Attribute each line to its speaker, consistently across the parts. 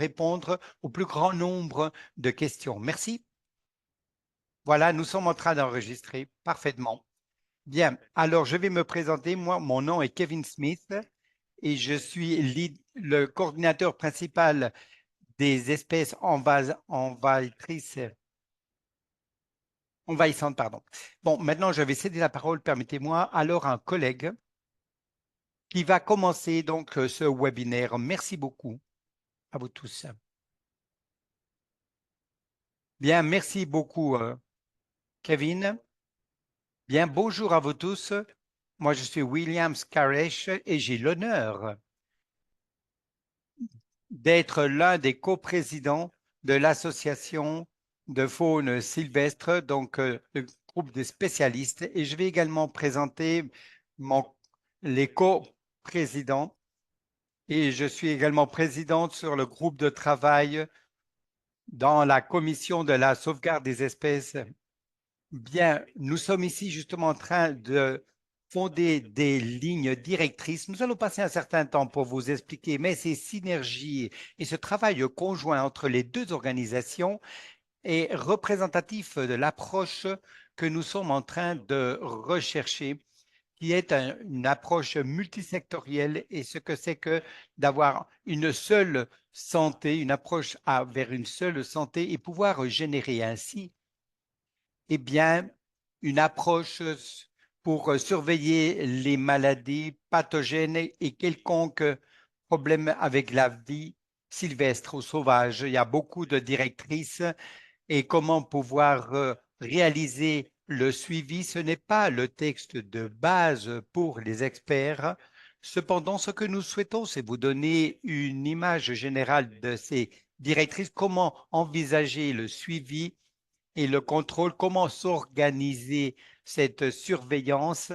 Speaker 1: répondre au plus grand nombre de questions. Merci. Voilà, nous sommes en train d'enregistrer parfaitement. Bien, alors je vais me présenter. Moi, mon nom est Kevin Smith et je suis le coordinateur principal des espèces envahissantes. Pardon. Bon, maintenant, je vais céder la parole, permettez-moi, alors à un collègue qui va commencer donc ce webinaire. Merci beaucoup à vous tous. Bien, merci beaucoup, Kevin. Bien, bonjour à vous tous. Moi, je suis William Scaresh et j'ai l'honneur d'être l'un des coprésidents de l'association de faune sylvestre, donc le groupe de spécialistes. Et je vais également présenter mon, les coprésidents. Et je suis également présidente sur le groupe de travail dans la commission de la sauvegarde des espèces. Bien, nous sommes ici justement en train de fonder des lignes directrices. Nous allons passer un certain temps pour vous expliquer, mais ces synergies et ce travail conjoint entre les deux organisations est représentatif de l'approche que nous sommes en train de rechercher, qui est une approche multisectorielle et ce que c'est que d'avoir une seule santé, une approche vers une seule santé et pouvoir générer ainsi eh bien, une approche pour surveiller les maladies pathogènes et quelconques problèmes avec la vie sylvestre ou sauvage. Il y a beaucoup de directrices et comment pouvoir réaliser le suivi. Ce n'est pas le texte de base pour les experts. Cependant, ce que nous souhaitons, c'est vous donner une image générale de ces directrices, comment envisager le suivi et le contrôle, comment s'organiser cette surveillance.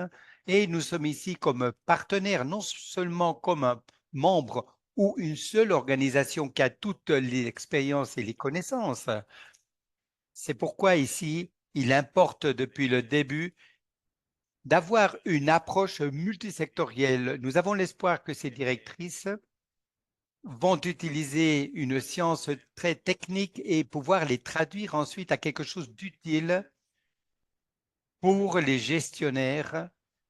Speaker 1: Et nous sommes ici comme partenaires, non seulement comme un membre ou une seule organisation qui a toutes les expériences et les connaissances. C'est pourquoi ici, il importe depuis le début d'avoir une approche multisectorielle. Nous avons l'espoir que ces directrices vont utiliser une science très technique et pouvoir les traduire ensuite à quelque chose d'utile pour les gestionnaires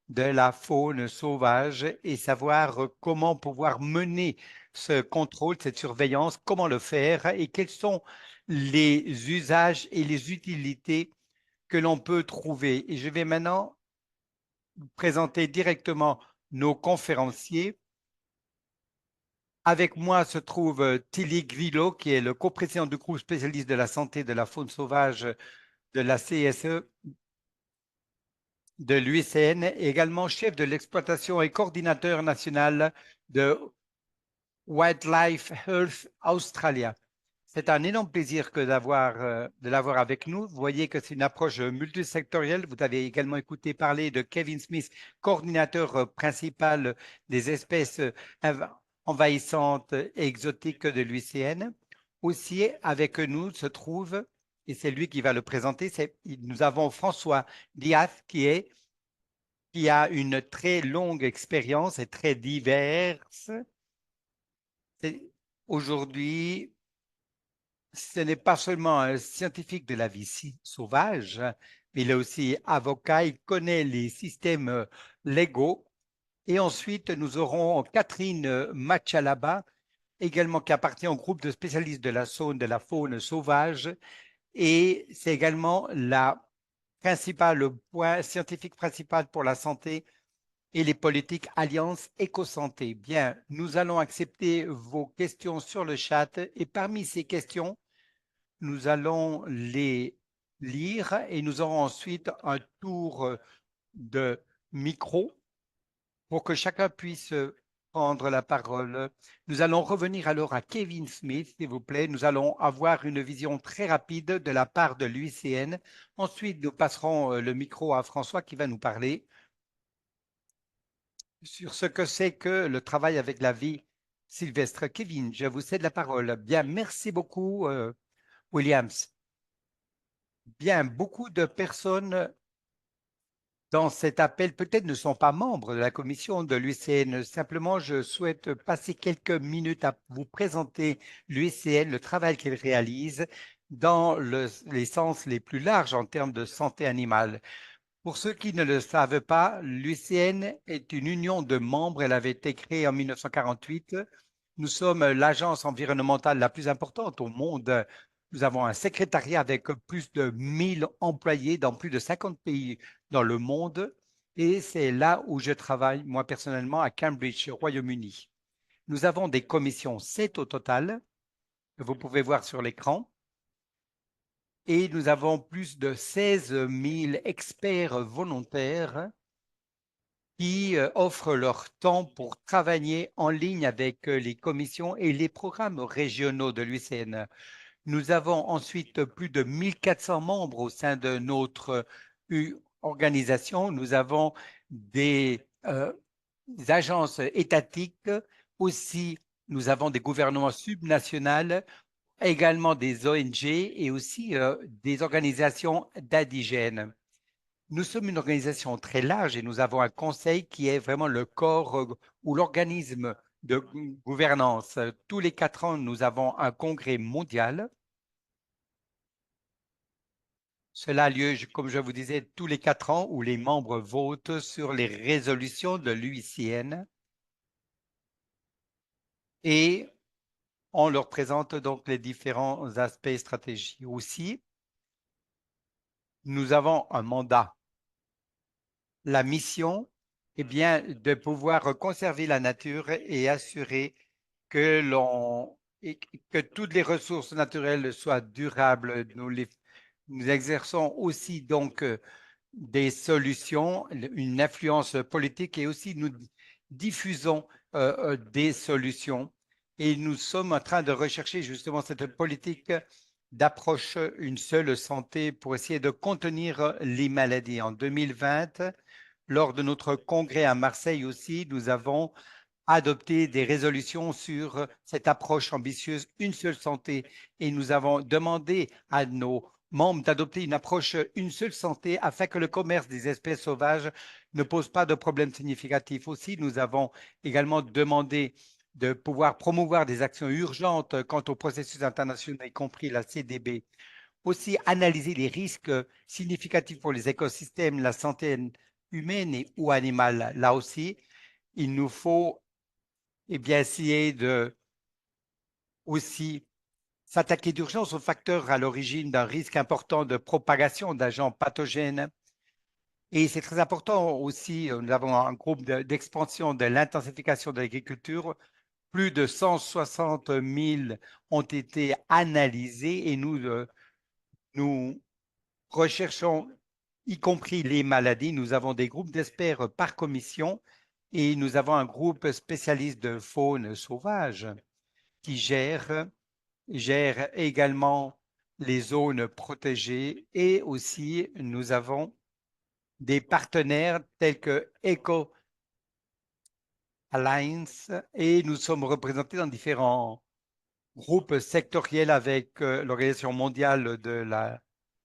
Speaker 1: de la faune sauvage et savoir comment pouvoir mener ce contrôle, cette surveillance, comment le faire et quels sont les usages et les utilités que l'on peut trouver. Et je vais maintenant présenter directement nos conférenciers. Avec moi se trouve Tilly Grillo, qui est le coprésident du groupe spécialiste de la santé de la faune sauvage de la CSE de l'UICN, et également chef de l'exploitation et coordinateur national de Wildlife Health Australia. C'est un énorme plaisir de l'avoir avec nous. Vous voyez que c'est une approche multisectorielle. Vous avez également écouté parler de Kevin Smith, coordinateur principal des espèces envahissantes et exotiques de l'UICN. Aussi, avec nous se trouve, et c'est lui qui va le présenter, nous avons François Diaz qui a une très longue expérience et très diverse. Aujourd'hui, ce n'est pas seulement un scientifique de la vie sauvage, mais il est aussi avocat, il connaît les systèmes légaux. Et ensuite, nous aurons Catherine Machalaba, également qui appartient au groupe de spécialistes de la zone de la faune sauvage. Et c'est également le point scientifique principal pour la santé et les politiques Alliance Éco-Santé. Bien, nous allons accepter vos questions sur le chat et parmi ces questions, nous allons les lire et nous aurons ensuite un tour de micro pour que chacun puisse prendre la parole. Nous allons revenir alors à Kevin Smith, s'il vous plaît. Nous allons avoir une vision très rapide de la part de l'UICN. Ensuite, nous passerons le micro à François qui va nous parler sur ce que c'est que le travail avec la vie sylvestre. Kevin, je vous cède la parole. Bien, merci beaucoup, Williams. Bien, beaucoup de personnes dans cet appel peut-être ne sont pas membres de la commission de l'UICN. Simplement, je souhaite passer quelques minutes à vous présenter l'UICN, le travail qu'il réalise dans les sens les plus larges en termes de santé animale. Pour ceux qui ne le savent pas, l'UICN est une union de membres. Elle avait été créée en 1948. Nous sommes l'agence environnementale la plus importante au monde. Nous avons un secrétariat avec plus de 1000 employés dans plus de 50 pays dans le monde. Et c'est là où je travaille, moi personnellement, à Cambridge, au Royaume-Uni. Nous avons des commissions, 7 au total, que vous pouvez voir sur l'écran. Et nous avons plus de 16 000 experts volontaires qui offrent leur temps pour travailler en ligne avec les commissions et les programmes régionaux de l'UICN. Nous avons ensuite plus de 1400 membres au sein de notre organisation. Nous avons des agences étatiques aussi. Nous avons des gouvernements subnationaux, également des ONG et aussi des organisations d'indigènes. Nous sommes une organisation très large et nous avons un conseil qui est vraiment le corps ou l'organisme de gouvernance. Tous les 4 ans, nous avons un congrès mondial. Cela a lieu, comme je vous disais, tous les 4 ans où les membres votent sur les résolutions de l'UICN et on leur présente donc les différents aspects stratégiques. Aussi, nous avons un mandat. La mission est bien de pouvoir conserver la nature et assurer que que toutes les ressources naturelles soient durables. Nous exerçons aussi donc des solutions, une influence politique et aussi nous diffusons des solutions. Et nous sommes en train de rechercher justement cette politique d'approche une seule santé pour essayer de contenir les maladies. En 2020, lors de notre congrès à Marseille aussi, nous avons adopté des résolutions sur cette approche ambitieuse, une seule santé. Et nous avons demandé à nos membres d'adopter une approche une seule santé afin que le commerce des espèces sauvages ne pose pas de problèmes significatifs. Aussi, nous avons également demandé de pouvoir promouvoir des actions urgentes quant au processus international, y compris la CDB. Aussi, analyser les risques significatifs pour les écosystèmes, la santé humaine et ou animale. Là aussi, il nous faut bien, essayer de aussi s'attaquer d'urgence aux facteurs à l'origine d'un risque important de propagation d'agents pathogènes. Et c'est très important aussi, nous avons un groupe d'expansion de l'intensification de l'agriculture. Plus de 160 000 ont été analysés et nous recherchons, y compris les maladies. Nous avons des groupes d'experts par commission et nous avons un groupe spécialiste de faune sauvage qui gère également les zones protégées et aussi nous avons des partenaires tels que Eco Alliance et nous sommes représentés dans différents groupes sectoriels avec l'Organisation mondiale de la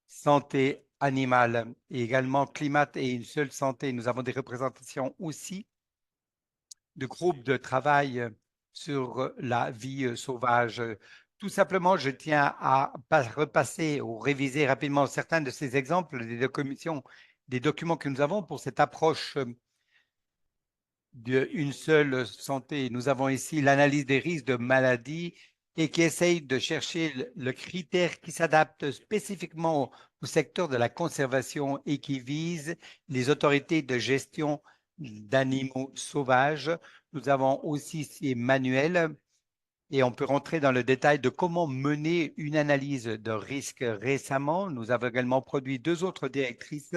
Speaker 1: santé animale et également Climat et une seule santé. Nous avons des représentations aussi de groupes de travail sur la vie sauvage. Tout simplement, je tiens à repasser ou réviser rapidement certains de ces exemples des documents que nous avons pour cette approche d'une seule santé. Nous avons ici l'analyse des risques de maladies et qui essaye de chercher le critère qui s'adapte spécifiquement au secteur de la conservation et qui vise les autorités de gestion d'animaux sauvages. Nous avons aussi ces manuels et on peut rentrer dans le détail de comment mener une analyse de risque récemment. Nous avons également produit 2 autres directrices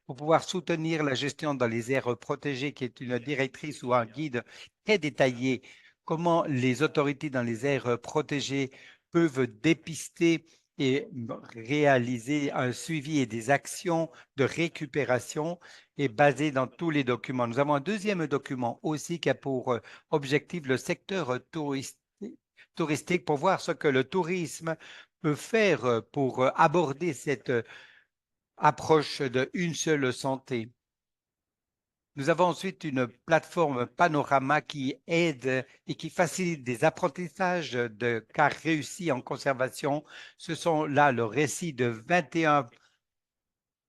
Speaker 1: pour pouvoir soutenir la gestion dans les aires protégées, qui est une directrice ou un guide très détaillé, comment les autorités dans les aires protégées peuvent dépister et réaliser un suivi et des actions de récupération et basé dans tous les documents. Nous avons un deuxième document aussi qui a pour objectif le secteur touristique pour voir ce que le tourisme peut faire pour aborder cette approche de une seule santé. Nous avons ensuite une plateforme Panorama qui aide et qui facilite des apprentissages de cas réussis en conservation. Ce sont là le récit de 21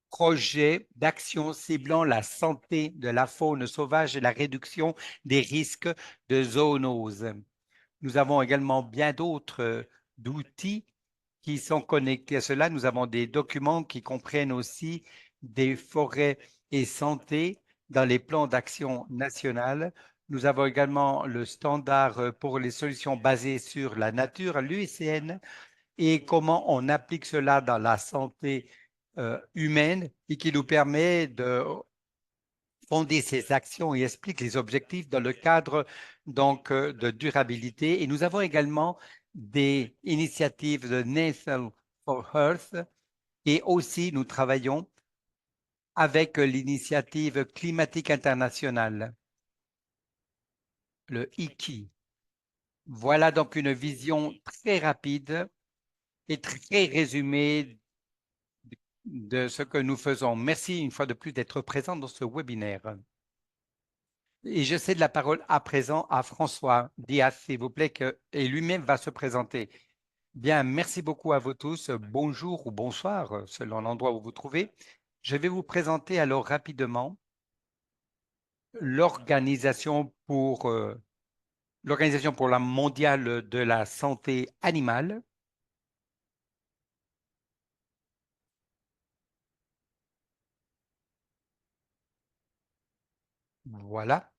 Speaker 1: projets d'action ciblant la santé de la faune sauvage et la réduction des risques de zoonose. Nous avons également bien d'autres d'outils qui sont connectés à cela. Nous avons des documents qui comprennent aussi des forêts et santé dans les plans d'action nationale. Nous avons également le standard pour les solutions basées sur la nature, l'UICN, et comment on applique cela dans la santé humaine et qui nous permet de fonder ces actions et explique les objectifs dans le cadre donc de durabilité. Et nous avons également des initiatives de Nature for Earth et aussi nous travaillons avec l'initiative climatique internationale, le IKI. Voilà donc une vision très rapide et très résumée de ce que nous faisons. Merci une fois de plus d'être présent dans ce webinaire. Et je cède la parole à présent à François Diaz, s'il vous plaît, et lui-même va se présenter. Bien, merci beaucoup à vous tous. Bonjour ou bonsoir, selon l'endroit où vous vous trouvez. Je vais vous présenter alors rapidement l'Organisation l'Organisation pour la mondiale de la santé animale. Voilà,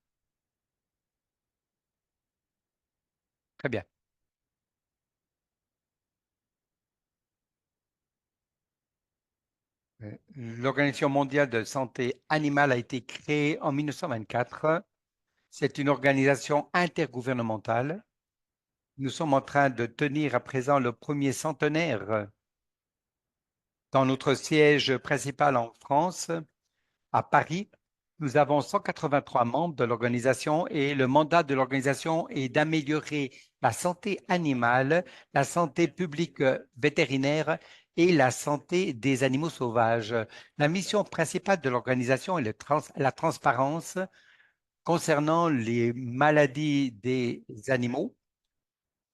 Speaker 1: très bien. L'Organisation mondiale de santé animale a été créée en 1924. C'est une organisation intergouvernementale. Nous sommes en train de tenir à présent le premier centenaire dans notre siège principal en France, à Paris. Nous avons 183 membres de l'organisation et le mandat de l'organisation est d'améliorer la santé animale, la santé publique vétérinaire et la santé des animaux sauvages. La mission principale de l'organisation est la transparence concernant les maladies des animaux,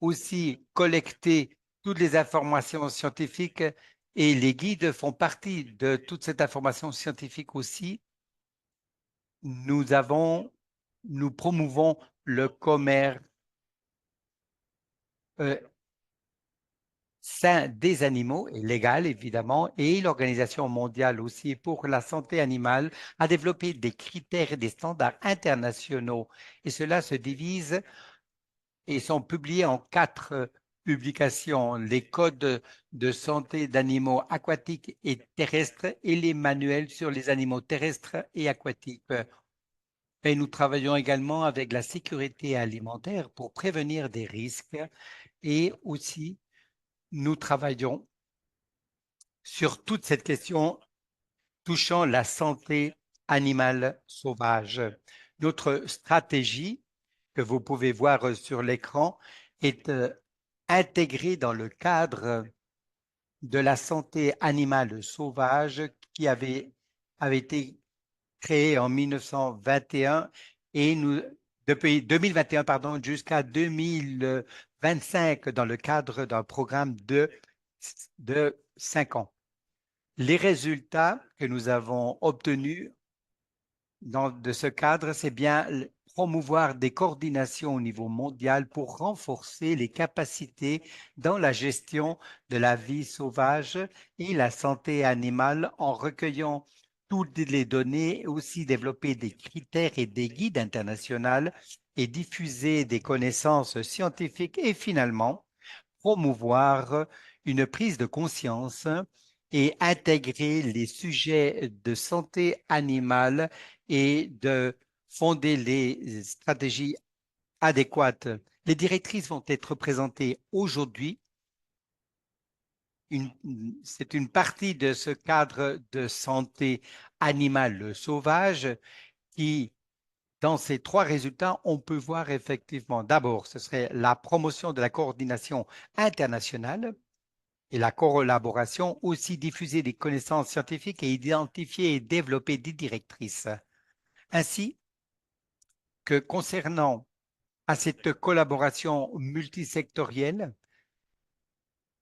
Speaker 1: aussi collecter toutes les informations scientifiques et les guides font partie de toute cette information scientifique aussi. Nous avons, nous promouvons le commerce euh, sain des animaux, et légal évidemment, et l'Organisation mondiale aussi pour la santé animale a développé des critères et des standards internationaux. Et cela se divise et sont publiés en 4 publications, les codes de santé d'animaux aquatiques et terrestres et les manuels sur les animaux terrestres et aquatiques. Et nous travaillons également avec la sécurité alimentaire pour prévenir des risques et aussi nous travaillons sur toute cette question touchant la santé animale sauvage. Notre stratégie, que vous pouvez voir sur l'écran, est intégrée dans le cadre de la santé animale sauvage qui avait été créé en 1921 et nous, depuis 2021 pardon, jusqu'à 2025 dans le cadre d'un programme de 5 ans. Les résultats que nous avons obtenus de ce cadre, c'est bien promouvoir des coordinations au niveau mondial pour renforcer les capacités dans la gestion de la vie sauvage et la santé animale en recueillant toutes les données, aussi développer des critères et des guides internationaux et diffuser des connaissances scientifiques et finalement promouvoir une prise de conscience et intégrer les sujets de santé animale et de fonder les stratégies adéquates. Les directrices vont être présentées aujourd'hui. C'est une partie de ce cadre de santé animale sauvage qui, dans ces 3 résultats, on peut voir effectivement, d'abord, ce serait la promotion de la coordination internationale et la collaboration, aussi diffuser des connaissances scientifiques et identifier et développer des directrices. ainsi que concernant à cette collaboration multisectorielle,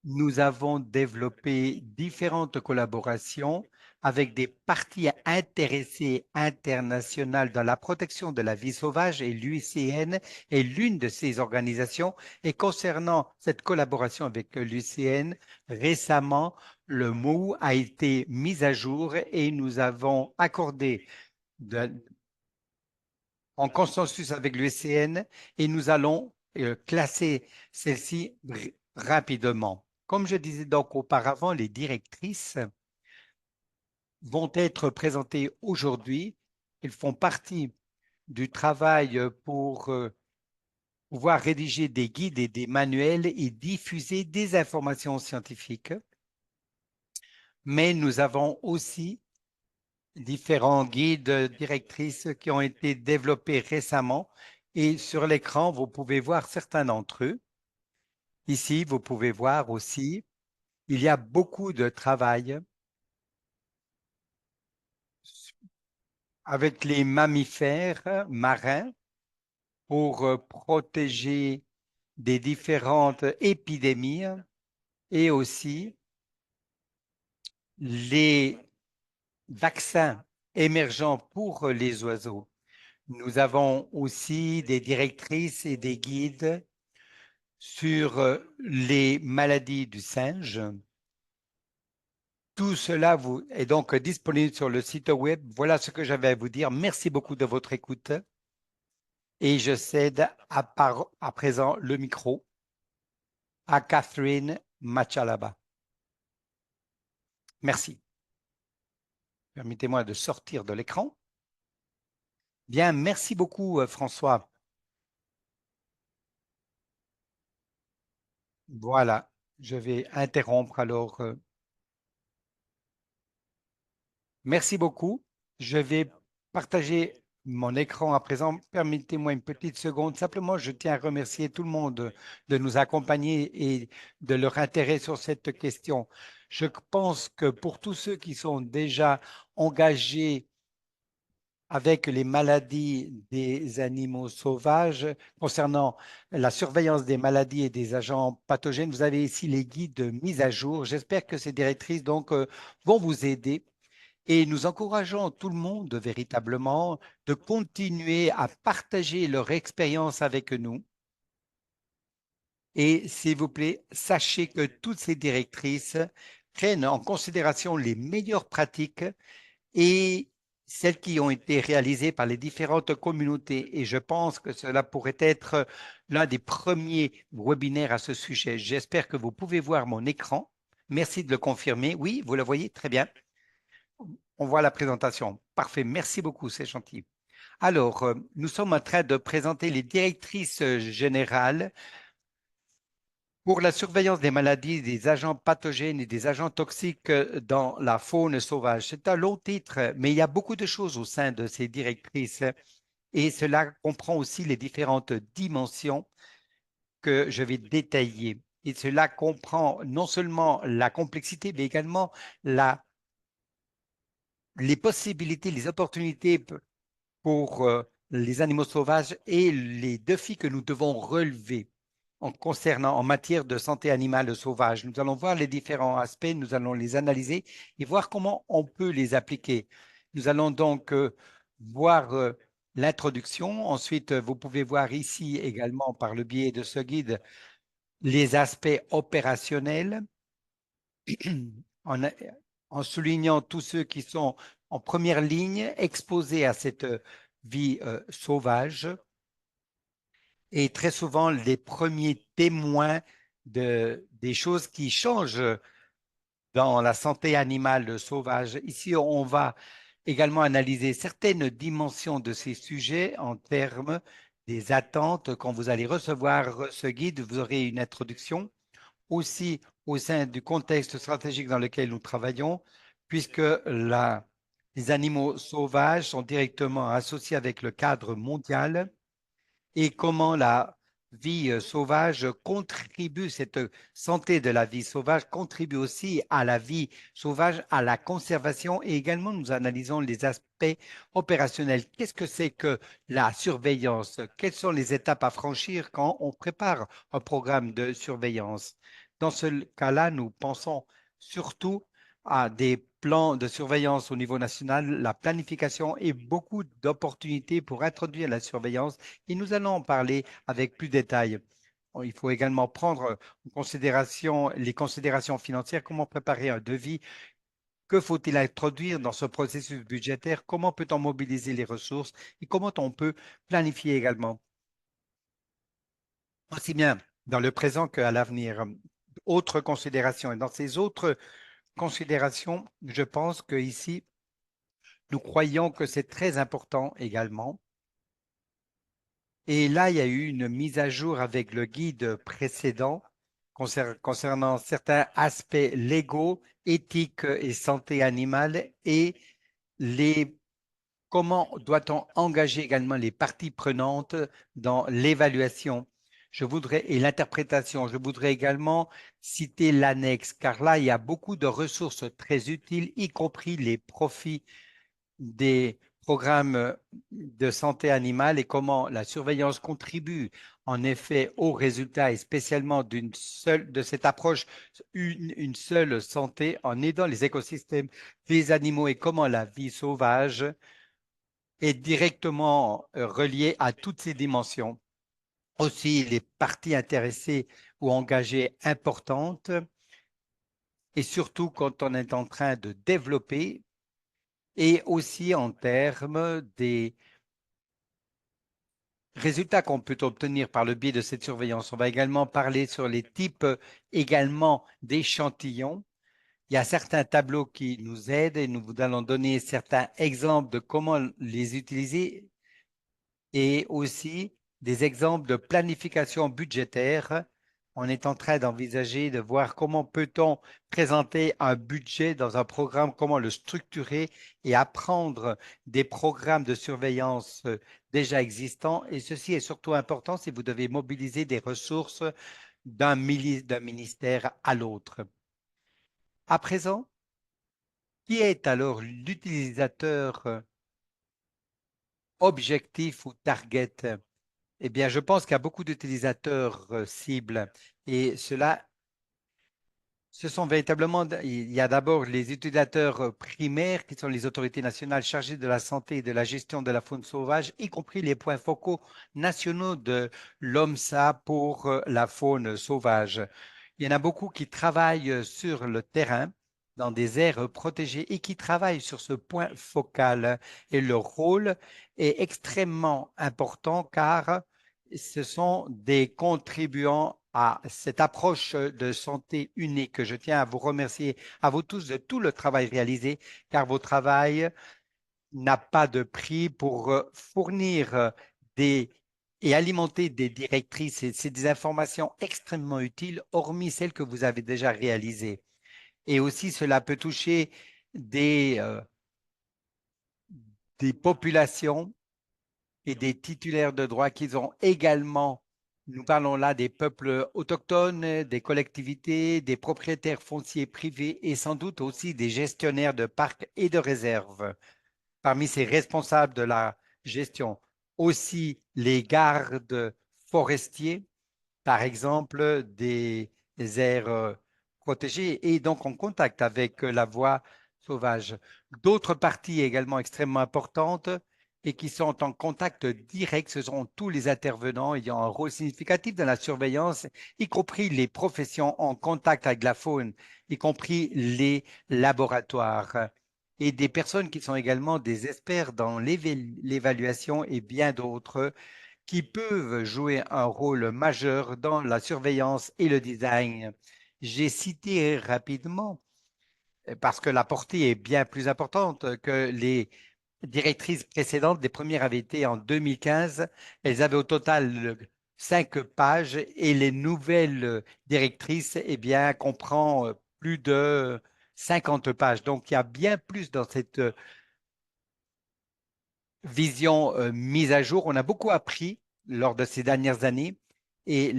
Speaker 1: nous avons développé différentes collaborations avec des parties intéressées internationales dans la protection de la vie sauvage et l'UICN est l'une de ces organisations. Et concernant cette collaboration avec l'UICN, récemment, le MOU a été mis à jour et nous avons accordé de- en consensus avec l'UICN et nous allons classer celle-ci rapidement. Comme je disais donc auparavant, les directrices vont être présentées aujourd'hui. Elles font partie du travail pour pouvoir rédiger des guides et des manuels et diffuser des informations scientifiques. Mais nous avons aussi différents guides directrices qui ont été développés récemment et sur l'écran, vous pouvez voir certains d'entre eux. Ici, vous pouvez voir aussi, il y a beaucoup de travail avec les mammifères marins pour protéger des différentes épidémies et aussi les vaccins émergents pour les oiseaux. Nous avons aussi des directrices et des guides sur les maladies du singe. Tout cela vous est donc disponible sur le site web. Voilà ce que j'avais à vous dire. Merci beaucoup de votre écoute et je cède à présent le micro à Catherine Machalaba. Merci. Permettez-moi de sortir de l'écran. Bien, merci beaucoup, François. Voilà, je vais interrompre alors. Merci beaucoup. Je vais partager mon écran à présent. Permettez-moi une petite seconde. Simplement, je tiens à remercier tout le monde de nous accompagner et de leur intérêt sur cette question. Je pense que pour tous ceux qui sont déjà engagés avec les maladies des animaux sauvages, concernant la surveillance des maladies et des agents pathogènes, vous avez ici les guides de mise à jour. J'espère que ces directrices donc vont vous aider et nous encourageons tout le monde véritablement de continuer à partager leur expérience avec nous. Et s'il vous plaît, sachez que toutes ces directrices prennent en considération les meilleures pratiques et celles qui ont été réalisées par les différentes communautés. Et je pense que cela pourrait être l'un des premiers webinaires à ce sujet. J'espère que vous pouvez voir mon écran. Merci de le confirmer. Oui, vous le voyez très bien. On voit la présentation. Parfait. Merci beaucoup, c'est gentil. Alors, nous sommes en train de présenter les directrices générales pour la surveillance des maladies, des agents pathogènes et des agents toxiques dans la faune sauvage. C'est un long titre, mais il y a beaucoup de choses au sein de ces directrices et cela comprend aussi les différentes dimensions que je vais détailler. Et cela comprend non seulement la complexité, mais également les possibilités, les opportunités pour les animaux sauvages et les défis que nous devons relever en matière de santé animale sauvage. Nous allons voir les différents aspects, nous allons les analyser et voir comment on peut les appliquer. Nous allons donc voir l'introduction. Ensuite, vous pouvez voir ici également par le biais de ce guide les aspects opérationnels en, en soulignant tous ceux qui sont en première ligne exposés à cette vie sauvage et très souvent les premiers témoins des choses qui changent dans la santé animale sauvage. Ici, on va également analyser certaines dimensions de ces sujets en termes des attentes. Quand vous allez recevoir ce guide, vous aurez une introduction aussi au sein du contexte stratégique dans lequel nous travaillons, puisque les animaux sauvages sont directement associés avec le cadre mondial et comment la vie sauvage contribue, cette santé de la vie sauvage contribue aussi à la vie sauvage, à la conservation et également nous analysons les aspects opérationnels. Qu'est-ce que c'est que la surveillance? Quelles sont les étapes à franchir quand on prépare un programme de surveillance? Dans ce cas-là, nous pensons surtout à des plans de surveillance au niveau national, la planification et beaucoup d'opportunités pour introduire la surveillance. Et nous allons en parler avec plus de détails. Il faut également prendre en considération les considérations financières, comment préparer un devis, que faut-il introduire dans ce processus budgétaire, comment peut-on mobiliser les ressources et comment on peut planifier également, aussi bien dans le présent qu'à l'avenir. Autres considérations. Et dans ces autres considérations, je pense qu'ici, nous croyons que c'est très important également. Et là, il y a eu une mise à jour avec le guide précédent concernant certains aspects légaux, éthiques et santé animale et les, comment doit-on engager également les parties prenantes dans l'évaluation. Je voudrais, et l'interprétation, je voudrais également citer l'annexe, car là, il y a beaucoup de ressources très utiles, y compris les profits des programmes de santé animale et comment la surveillance contribue en effet aux résultats et spécialement de cette approche, une seule santé en aidant les écosystèmes des animaux et comment la vie sauvage est directement reliée à toutes ces dimensions. Aussi, les parties intéressées ou engagées importantes et surtout quand on est en train de développer et aussi en termes des résultats qu'on peut obtenir par le biais de cette surveillance. On va également parler sur les types également d'échantillons. Il y a certains tableaux qui nous aident et nous vous allons donner certains exemples de comment les utiliser et aussi des exemples de planification budgétaire. On est en train d'envisager de voir comment peut-on présenter un budget dans un programme, comment le structurer et apprendre des programmes de surveillance déjà existants. Et ceci est surtout important si vous devez mobiliser des ressources d'un ministère à l'autre. À présent, qui est alors l'utilisateur objectif ou target? Eh bien, je pense qu'il y a beaucoup d'utilisateurs cibles et cela, ce sont véritablement, il y a d'abord les utilisateurs primaires qui sont les autorités nationales chargées de la santé et de la gestion de la faune sauvage, y compris les points focaux nationaux de l'OMSA pour la faune sauvage. Il y en a beaucoup qui travaillent sur le terrain dans des aires protégées et qui travaillent sur ce point focal. Et leur rôle est extrêmement important car ce sont des contribuants à cette approche de santé unique. Je tiens à vous remercier, à vous tous, de tout le travail réalisé, car votre travail n'a pas de prix pour fournir des et alimenter des directrices. Et c'est des informations extrêmement utiles, hormis celles que vous avez déjà réalisées. Et aussi, cela peut toucher des, euh, des populations et des titulaires de droits qu'ils ont également. Nous parlons là des peuples autochtones, des collectivités, des propriétaires fonciers privés et sans doute aussi des gestionnaires de parcs et de réserves. Parmi ces responsables de la gestion, aussi les gardes forestiers, par exemple des aires protégées, et donc en contact avec la voie sauvage. D'autres parties également extrêmement importantes et qui sont en contact direct, ce sont tous les intervenants ayant un rôle significatif dans la surveillance, y compris les professions en contact avec la faune, y compris les laboratoires, et des personnes qui sont également des experts dans l'évaluation et bien d'autres qui peuvent jouer un rôle majeur dans la surveillance et le design. J'ai cité rapidement, parce que la portée est bien plus importante que les directrices précédentes. Les premières avaient été en 2015. Elles avaient au total 5 pages et les nouvelles directrices, eh bien, comprend plus de 50 pages. Donc, il y a bien plus dans cette vision mise à jour. On a beaucoup appris lors de ces dernières années Et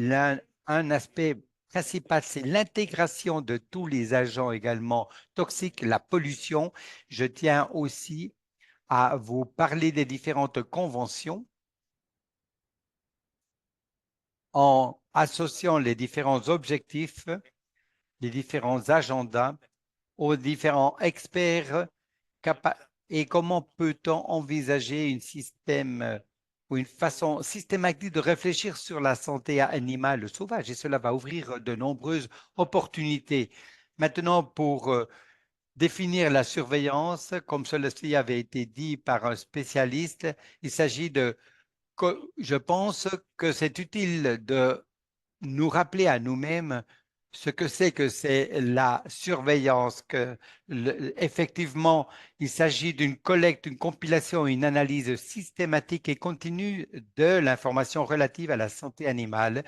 Speaker 1: un aspect principal, c'est l'intégration de tous les agents également toxiques, la pollution. Je tiens aussi à vous parler des différentes conventions en associant les différents objectifs, les différents agendas aux différents experts et comment peut-on envisager un système ou une façon systématique de réfléchir sur la santé animale sauvage et cela va ouvrir de nombreuses opportunités. Maintenant, pour définir la surveillance, comme cela avait été dit par un spécialiste, il s'agit je pense que c'est utile de nous rappeler à nous-mêmes ce que c'est la surveillance, effectivement, il s'agit d'une collecte, une compilation, une analyse systématique et continue de l'information relative à la santé animale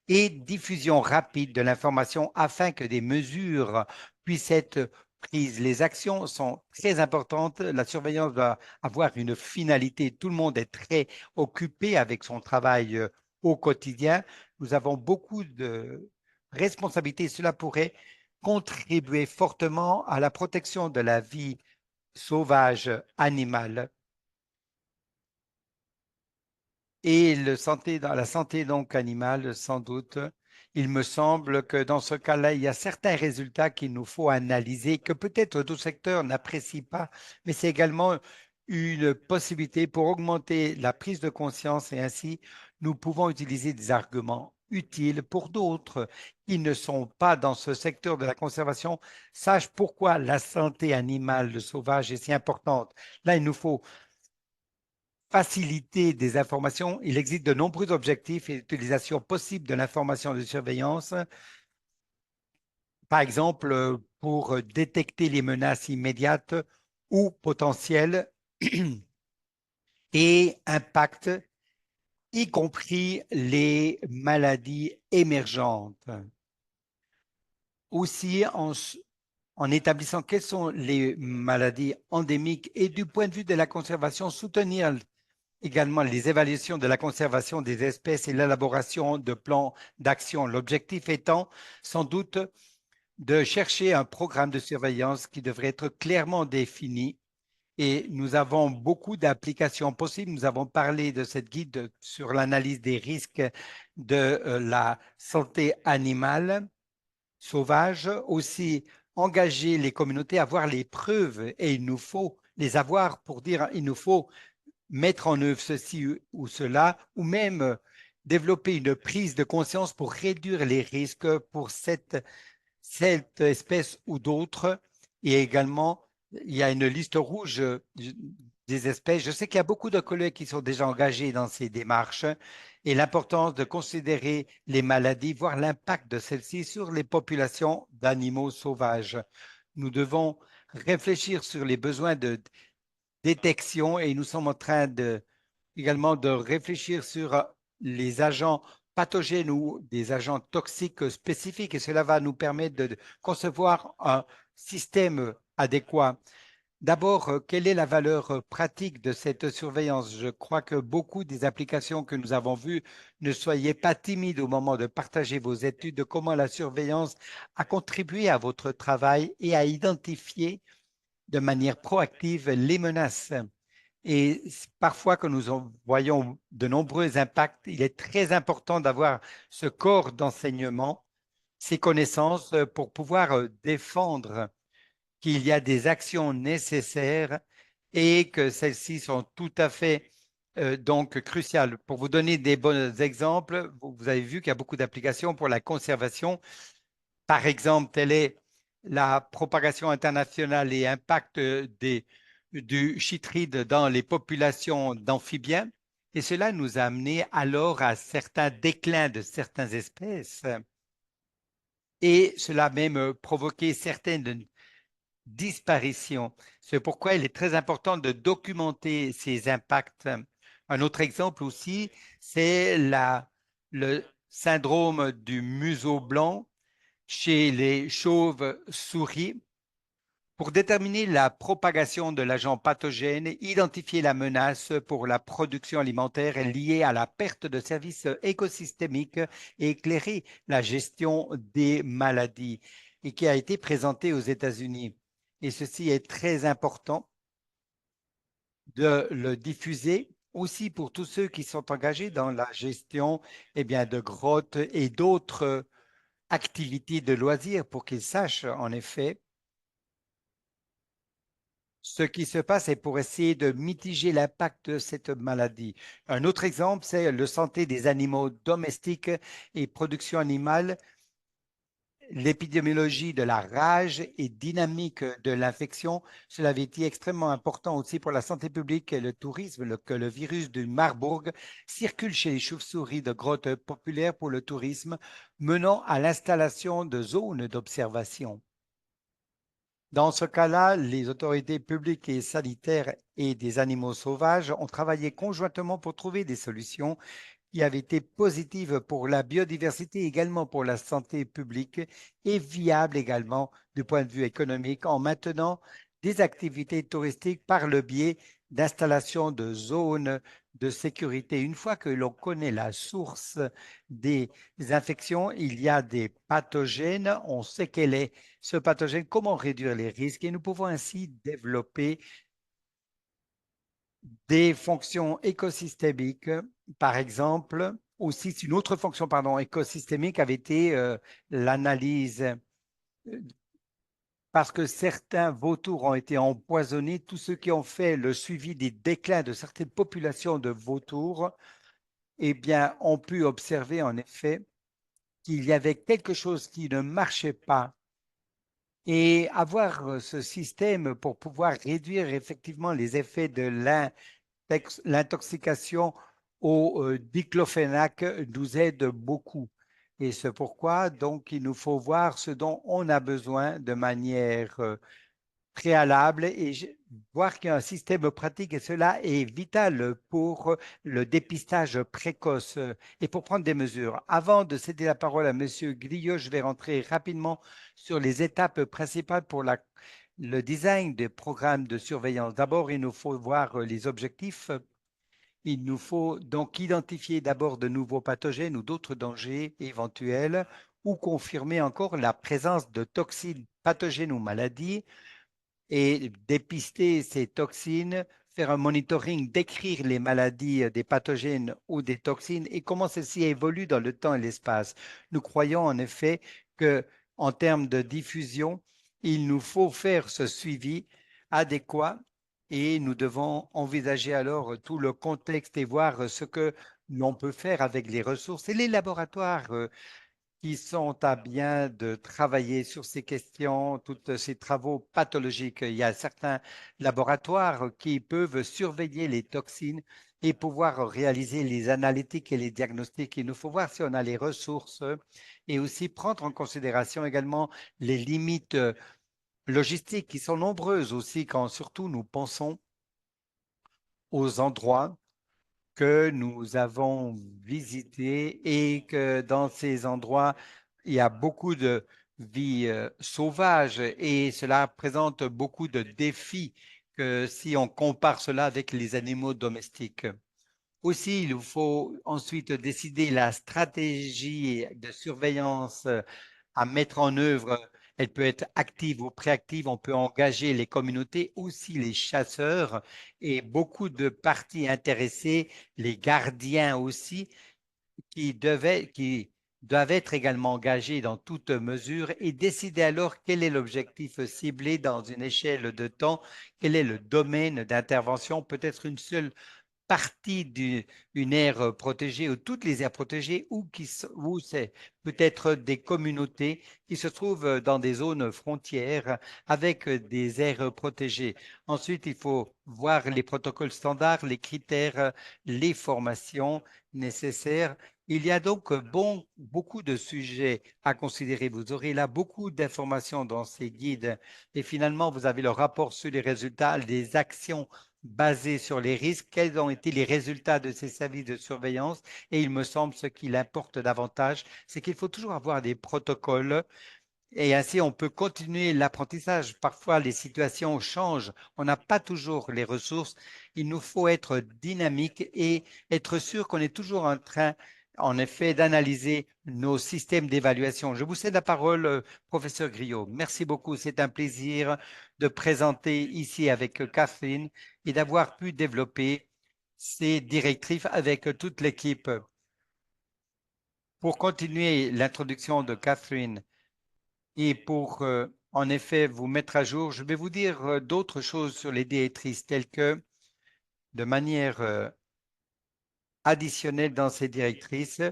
Speaker 1: et diffusion rapide de l'information afin que des mesures puissent être prises. Les actions sont très importantes. La surveillance doit avoir une finalité. Tout le monde est très occupé avec son travail au quotidien. Nous avons beaucoup de responsabilités. Cela pourrait contribuer fortement à la protection de la vie sauvage animale. Et dans la santé donc animale, sans doute, il me semble que dans ce cas-là, il y a certains résultats qu'il nous faut analyser, que peut-être d'autres secteurs n'apprécient pas, mais c'est également une possibilité pour augmenter la prise de conscience et ainsi nous pouvons utiliser des arguments utiles pour d'autres qui ne sont pas dans ce secteur de la conservation, sachent pourquoi la santé animale sauvage est si importante. Là, il nous faut faciliter des informations. Il existe de nombreux objectifs et utilisations possibles de l'information de surveillance, par exemple pour détecter les menaces immédiates ou potentielles et impacts, y compris les maladies émergentes. Aussi, en établissant quelles sont les maladies endémiques et du point de vue de la conservation, soutenir également les évaluations de la conservation des espèces et l'élaboration de plans d'action. L'objectif étant sans doute de chercher un programme de surveillance qui devrait être clairement défini. Et nous avons beaucoup d'applications possibles. Nous avons parlé de cette guide sur l'analyse des risques de la santé animale sauvage. Aussi, engager les communautés à voir les preuves et il nous faut les avoir pour dire il nous faut mettre en œuvre ceci ou cela, ou même développer une prise de conscience pour réduire les risques pour cette espèce ou d'autres. Et également, il y a une liste rouge des espèces. Je sais qu'il y a beaucoup de collègues qui sont déjà engagés dans ces démarches et l'importance de considérer les maladies, voire l'impact de celles-ci sur les populations d'animaux sauvages. Nous devons réfléchir sur les besoins de détection et nous sommes en train également de réfléchir sur les agents pathogènes ou des agents toxiques spécifiques et cela va nous permettre de concevoir un système adéquat. D'abord, quelle est la valeur pratique de cette surveillance? Je crois que beaucoup des applications que nous avons vues, ne soyez pas timides au moment de partager vos études de comment la surveillance a contribué à votre travail et à identifier de manière proactive les menaces. Et parfois, quand nous voyons de nombreux impacts, il est très important d'avoir ce corps d'enseignement, ces connaissances pour pouvoir défendre qu'il y a des actions nécessaires et que celles-ci sont tout à fait donc cruciales. Pour vous donner des bons exemples, vous avez vu qu'il y a beaucoup d'applications pour la conservation. Par exemple, telle est la propagation internationale et impact du chytride dans les populations d'amphibiens. Et cela nous a amené alors à certains déclins de certaines espèces. Et cela a même provoqué certaines disparitions. C'est pourquoi il est très important de documenter ces impacts. Un autre exemple aussi, c'est le syndrome du museau blanc chez les chauves-souris. pour déterminer la propagation de l'agent pathogène, identifier la menace pour la production alimentaire liée à la perte de services écosystémiques et éclairer la gestion des maladies et qui a été présenté aux États-Unis. Et ceci est très important de le diffuser aussi pour tous ceux qui sont engagés dans la gestion de grottes et d'autres activités de loisirs pour qu'ils sachent en effet ce qui se passe et pour essayer de mitiger l'impact de cette maladie. Un autre exemple, c'est la santé des animaux domestiques et production animale. L'épidémiologie de la rage et dynamique de l'infection, cela avait été extrêmement important aussi pour la santé publique et le tourisme, que le virus du Marburg circule chez les chauves-souris de grottes populaires pour le tourisme, menant à l'installation de zones d'observation. Dans ce cas-là, les autorités publiques et sanitaires et des animaux sauvages ont travaillé conjointement pour trouver des solutions qui avait été positive pour la biodiversité, également pour la santé publique et viable également du point de vue économique en maintenant des activités touristiques par le biais d'installations de zones de sécurité. Une fois que l'on connaît la source des infections, il y a des pathogènes, on sait quel est ce pathogène, comment réduire les risques et nous pouvons ainsi développer des fonctions écosystémiques, par exemple, aussi une autre fonction pardon, écosystémique avait été l'analyse, parce que certains vautours ont été empoisonnés, tous ceux qui ont fait le suivi des déclins de certaines populations de vautours, eh bien, ont pu observer en effet qu'il y avait quelque chose qui ne marchait pas. Et avoir ce système pour pouvoir réduire effectivement les effets de l'intoxication au diclofénac nous aide beaucoup. Et c'est pourquoi, donc, il nous faut voir ce dont on a besoin de manière préalable et voir qu'il y a un système pratique et cela est vital pour le dépistage précoce et pour prendre des mesures. Avant de céder la parole à M. Grillot, je vais rentrer rapidement sur les étapes principales pour le design des programmes de surveillance. D'abord, il nous faut voir les objectifs. Il nous faut donc identifier d'abord de nouveaux pathogènes ou d'autres dangers éventuels ou confirmer encore la présence de toxines pathogènes ou maladies et dépister ces toxines, faire un monitoring, décrire les maladies des pathogènes ou des toxines et comment celles-ci évoluent dans le temps et l'espace. Nous croyons en effet que, en termes de diffusion, il nous faut faire ce suivi adéquat et nous devons envisager alors tout le contexte et voir ce que l'on peut faire avec les ressources et les laboratoires qui sont à bien de travailler sur ces questions, tous ces travaux pathologiques. Il y a certains laboratoires qui peuvent surveiller les toxines et pouvoir réaliser les analytiques et les diagnostics. Il nous faut voir si on a les ressources et aussi prendre en considération également les limites logistiques qui sont nombreuses aussi quand surtout nous pensons aux endroits que nous avons visités et que dans ces endroits, il y a beaucoup de vie sauvage et cela présente beaucoup de défis que si on compare cela avec les animaux domestiques. Aussi, il faut ensuite décider la stratégie de surveillance à mettre en œuvre. Elle peut être active ou préactive. On peut engager les communautés, aussi les chasseurs et beaucoup de parties intéressées, les gardiens aussi, qui doivent être également engagés dans toute mesure et décider alors quel est l'objectif ciblé dans une échelle de temps, quel est le domaine d'intervention, peut-être une seule partie d'une aire protégée ou toutes les aires protégées ou c'est peut-être des communautés qui se trouvent dans des zones frontières avec des aires protégées. Ensuite, il faut voir les protocoles standards, les critères, les formations nécessaires. Il y a donc beaucoup de sujets à considérer. Vous aurez là beaucoup d'informations dans ces guides et finalement, vous avez le rapport sur les résultats, les actions basé sur les risques, quels ont été les résultats de ces services de surveillance. Et il me semble ce qu'il importe davantage, c'est qu'il faut toujours avoir des protocoles Et ainsi, on peut continuer l'apprentissage. Parfois, les situations changent. On n'a pas toujours les ressources. Il nous faut être dynamique et être sûr qu'on est toujours en train, en effet, d'analyser nos systèmes d'évaluation. Je vous cède la parole, professeur Griot. Merci beaucoup. C'est un plaisir de présenter ici avec Catherine et d'avoir pu développer ces directives avec toute l'équipe. Pour continuer l'introduction de Catherine, et pour, en effet, vous mettre à jour, je vais vous dire d'autres choses sur les directrices telles que, de manière additionnelle dans ces directrices,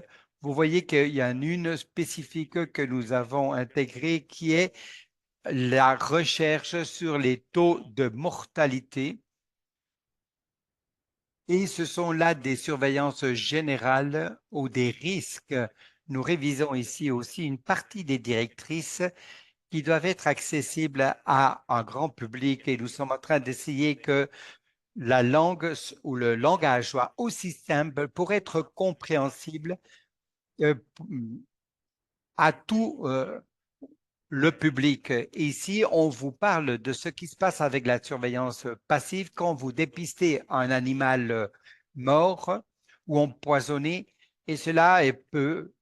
Speaker 1: vous voyez qu'il y en a une spécifique que nous avons intégrée qui est la recherche sur les taux de mortalité. Et ce sont là des surveillances générales ou des risques. Nous révisons ici aussi une partie des directrices qui doivent être accessibles à un grand public et nous sommes en train d'essayer que la langue ou le langage soit aussi simple pour être compréhensible euh, à tout le public. Ici, on vous parle de ce qui se passe avec la surveillance passive quand vous dépistez un animal mort ou empoisonné et cela peut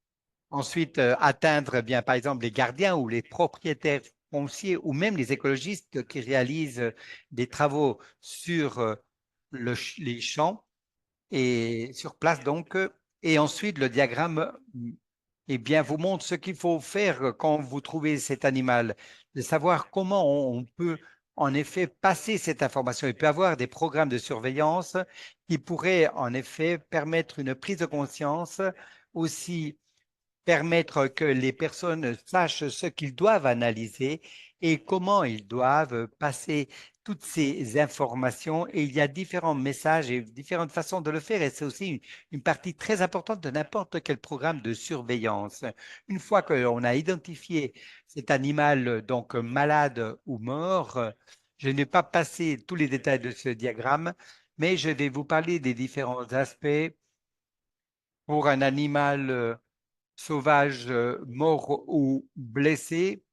Speaker 1: ensuite atteindre bien par exemple les gardiens ou les propriétaires fonciers ou même les écologistes qui réalisent des travaux sur les champs et sur place donc. Et ensuite, le diagramme eh bien, vous montre ce qu'il faut faire quand vous trouvez cet animal, de savoir comment on peut en effet passer cette information. Il peut y avoir des programmes de surveillance qui pourraient en effet permettre une prise de conscience aussi permettre que les personnes sachent ce qu'ils doivent analyser et comment ils doivent passer toutes ces informations. Et il y a différents messages et différentes façons de le faire. Et c'est aussi une partie très importante de n'importe quel programme de surveillance. Une fois qu'on a identifié cet animal donc malade ou mort, je ne vais pas passer tous les détails de ce diagramme, mais je vais vous parler des différents aspects pour un animal sauvage mort ou blessé.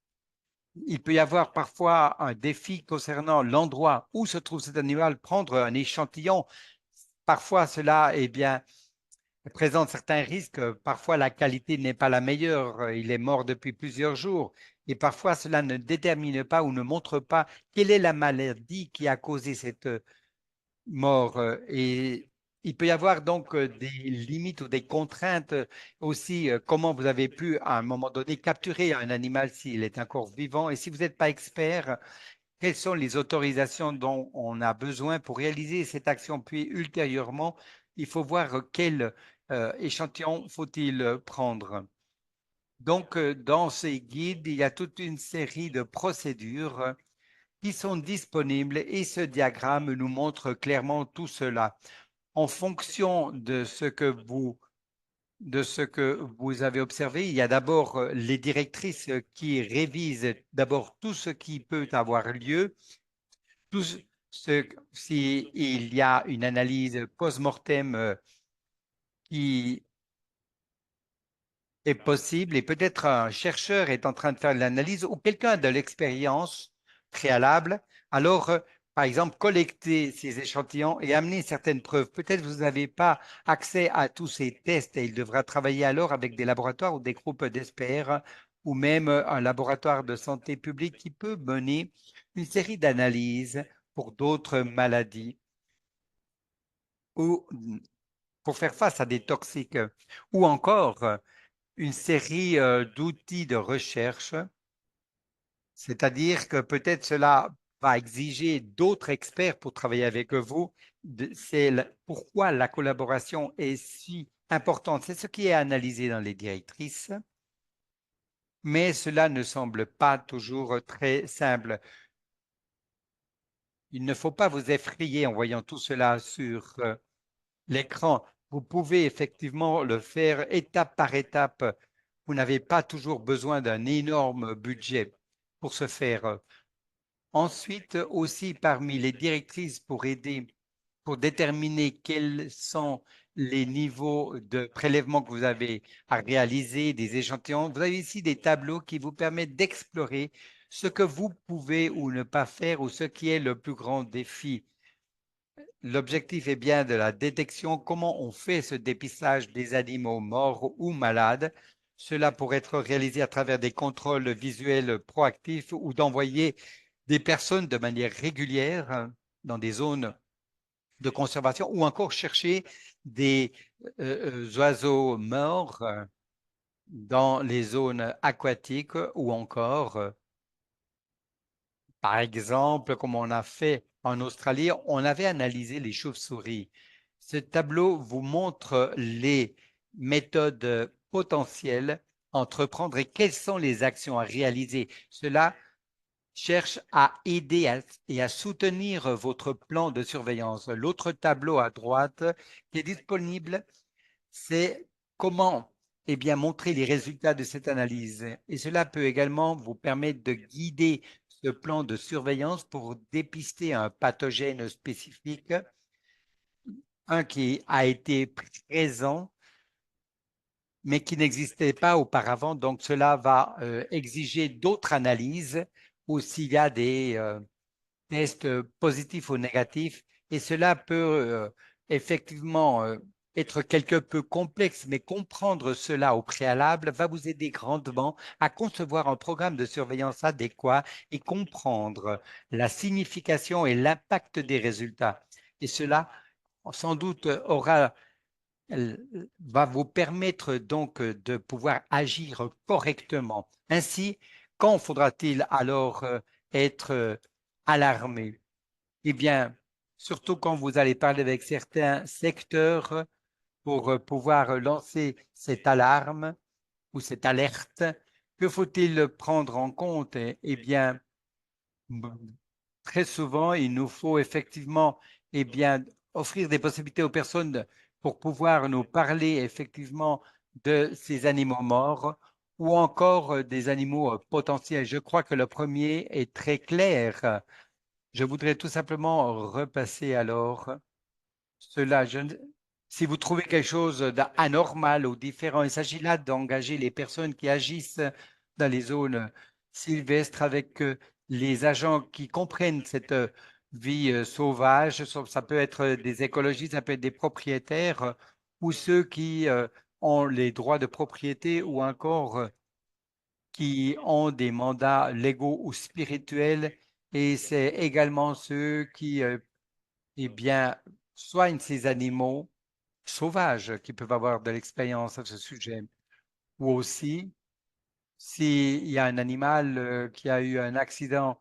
Speaker 1: Il peut y avoir parfois un défi concernant l'endroit où se trouve cet animal, prendre un échantillon. Parfois, cela eh bien, présente certains risques. Parfois, la qualité n'est pas la meilleure. Il est mort depuis plusieurs jours. Et parfois, cela ne détermine pas ou ne montre pas quelle est la maladie qui a causé cette mort. Et il peut y avoir donc des limites ou des contraintes aussi, comment vous avez pu à un moment donné capturer un animal s'il est encore vivant. Et si vous n'êtes pas expert, quelles sont les autorisations dont on a besoin pour réaliser cette action? Puis ultérieurement, il faut voir quel échantillon faut-il prendre. Donc, dans ces guides, il y a toute une série de procédures qui sont disponibles et ce diagramme nous montre clairement tout cela. En fonction de ce que vous avez observé, il y a d'abord les directrices qui révisent d'abord tout ce qui peut avoir lieu, tout s'il y a une analyse post-mortem qui est possible et peut-être un chercheur est en train de faire l'analyse ou quelqu'un a de l'expérience préalable, alors, par exemple, collecter ces échantillons et amener certaines preuves. Peut-être vous n'avez pas accès à tous ces tests et il devra travailler alors avec des laboratoires ou des groupes d'experts ou même un laboratoire de santé publique qui peut mener une série d'analyses pour d'autres maladies ou pour faire face à des toxiques ou encore une série d'outils de recherche, c'est-à-dire que peut-être cela va exiger d'autres experts pour travailler avec vous. C'est pourquoi la collaboration est si importante. C'est ce qui est analysé dans les directrices, mais cela ne semble pas toujours très simple. Il ne faut pas vous effrayer en voyant tout cela sur l'écran. Vous pouvez effectivement le faire étape par étape. Vous n'avez pas toujours besoin d'un énorme budget pour ce faire. Ensuite, aussi parmi les directrices pour aider pour déterminer quels sont les niveaux de prélèvement que vous avez à réaliser, des échantillons. Vous avez ici des tableaux qui vous permettent d'explorer ce que vous pouvez ou ne pas faire ou ce qui est le plus grand défi. L'objectif est bien de la détection, comment on fait ce dépistage des animaux morts ou malades. Cela pourrait être réalisé à travers des contrôles visuels proactifs ou d'envoyer des personnes de manière régulière dans des zones de conservation ou encore chercher des oiseaux morts dans les zones aquatiques ou encore par exemple, comme on a fait en Australie, on avait analysé les chauves-souris. Ce tableau vous montre les méthodes potentielles à entreprendre et quelles sont les actions à réaliser. Cela cherche à aider et à soutenir votre plan de surveillance. L'autre tableau à droite qui est disponible, c'est comment bien, montrer les résultats de cette analyse. Et cela peut également vous permettre de guider ce plan de surveillance pour dépister un pathogène spécifique, un qui a été présent, mais qui n'existait pas auparavant. Donc, cela va exiger d'autres analyses ou s'il y a des tests positifs ou négatifs. Et cela peut effectivement être quelque peu complexe, mais comprendre cela au préalable va vous aider grandement à concevoir un programme de surveillance adéquat et comprendre la signification et l'impact des résultats. Et cela, sans doute, va vous permettre donc de pouvoir agir correctement. Ainsi, quand faudra-t-il alors être alarmé? Eh bien, surtout quand vous allez parler avec certains secteurs pour pouvoir lancer cette alarme ou cette alerte, que faut-il prendre en compte? Eh bien, très souvent, il nous faut effectivement bien, offrir des possibilités aux personnes pour pouvoir nous parler effectivement de ces animaux morts ou encore des animaux potentiels. Je crois que le premier est très clair. Je voudrais tout simplement repasser alors cela. Si vous trouvez quelque chose d'anormal ou différent, il s'agit là d'engager les personnes qui agissent dans les zones sylvestres avec les agents qui comprennent cette vie sauvage. Ça peut être des écologistes, ça peut être des propriétaires ou ceux qui ont les droits de propriété ou encore qui ont des mandats légaux ou spirituels. Et c'est également ceux qui bien, soignent ces animaux sauvages qui peuvent avoir de l'expérience à ce sujet. Ou aussi, s'il y a un animal qui a eu un accident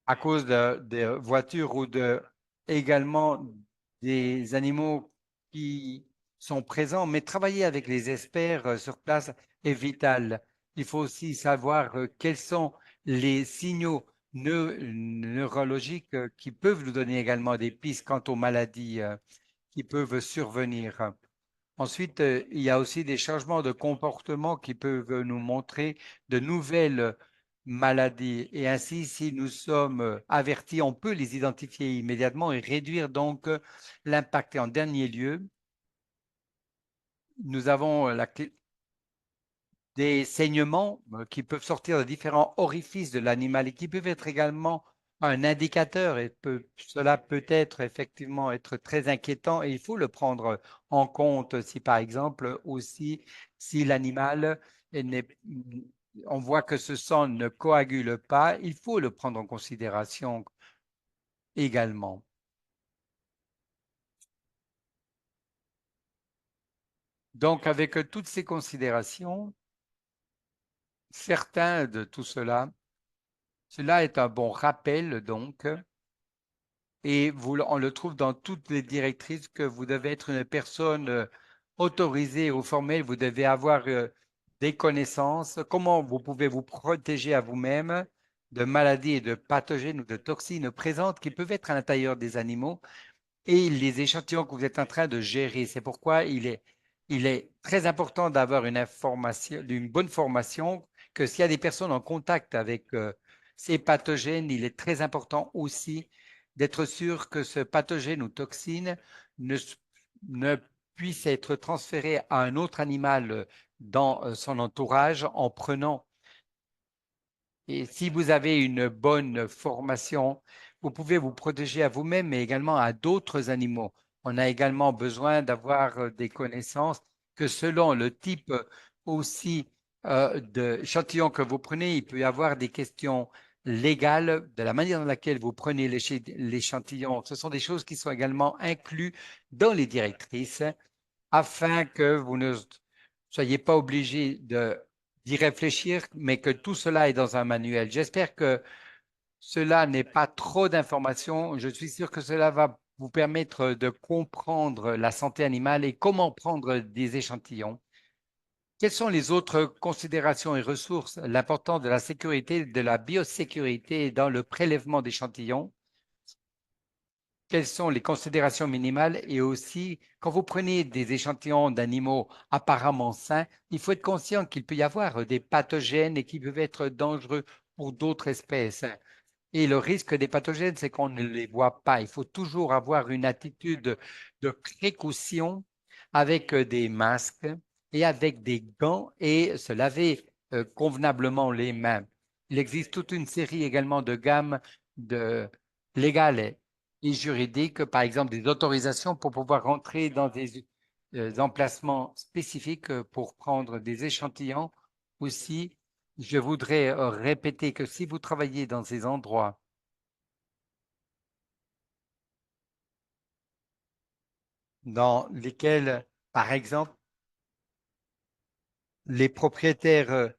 Speaker 1: à cause de voitures ou également des animaux qui sont présents, mais travailler avec les experts sur place est vital. Il faut aussi savoir quels sont les signaux neurologiques qui peuvent nous donner également des pistes quant aux maladies qui peuvent survenir. Ensuite, il y a aussi des changements de comportement qui peuvent nous montrer de nouvelles maladies. Et ainsi, si nous sommes avertis, on peut les identifier immédiatement et réduire donc l'impact. Et en dernier lieu, nous avons des saignements qui peuvent sortir de différents orifices de l'animal et qui peuvent être également un indicateur et cela peut être effectivement être très inquiétant et il faut le prendre en compte si par exemple aussi si l'animal on voit que ce sang ne coagule pas, il faut le prendre en considération également. Donc avec toutes ces considérations, certains de tout cela, cela est un bon rappel donc et on le trouve dans toutes les directrices que vous devez être une personne autorisée ou formelle, vous devez avoir des connaissances, comment vous pouvez vous protéger à vous-même de maladies et de pathogènes ou de toxines présentes qui peuvent être à l'intérieur des animaux et les échantillons que vous êtes en train de gérer. C'est pourquoi il est très important d'avoir une information, d'une bonne formation, que s'il y a des personnes en contact avec ces pathogènes, il est très important aussi d'être sûr que ce pathogène ou toxine ne, ne puisse être transféré à un autre animal dans son entourage en prenant. Et si vous avez une bonne formation, vous pouvez vous protéger à vous-même, mais également à d'autres animaux. On a également besoin d'avoir des connaissances que selon le type aussi d'échantillon que vous prenez, il peut y avoir des questions légales de la manière dans laquelle vous prenez l'échantillon. Ce sont des choses qui sont également incluses dans les directrices afin que vous ne soyez pas obligé d'y réfléchir, mais que tout cela est dans un manuel. J'espère que cela n'est pas trop d'informations. Je suis sûr que cela va vous permettre de comprendre la santé animale et comment prendre des échantillons. Quelles sont les autres considérations et ressources? L'importance de la sécurité, de la biosécurité dans le prélèvement d'échantillons. Quelles sont les considérations minimales et aussi, quand vous prenez des échantillons d'animaux apparemment sains, il faut être conscient qu'il peut y avoir des pathogènes et qui peuvent être dangereux pour d'autres espèces. Et le risque des pathogènes, c'est qu'on ne les voit pas. Il faut toujours avoir une attitude de précaution avec des masques et avec des gants et se laver convenablement les mains. Il existe toute une série également de gammes de légales et juridiques, par exemple des autorisations pour pouvoir rentrer dans des emplacements spécifiques pour prendre des échantillons. Aussi, je voudrais répéter que si vous travaillez dans ces endroits dans lesquels, par exemple, les propriétaires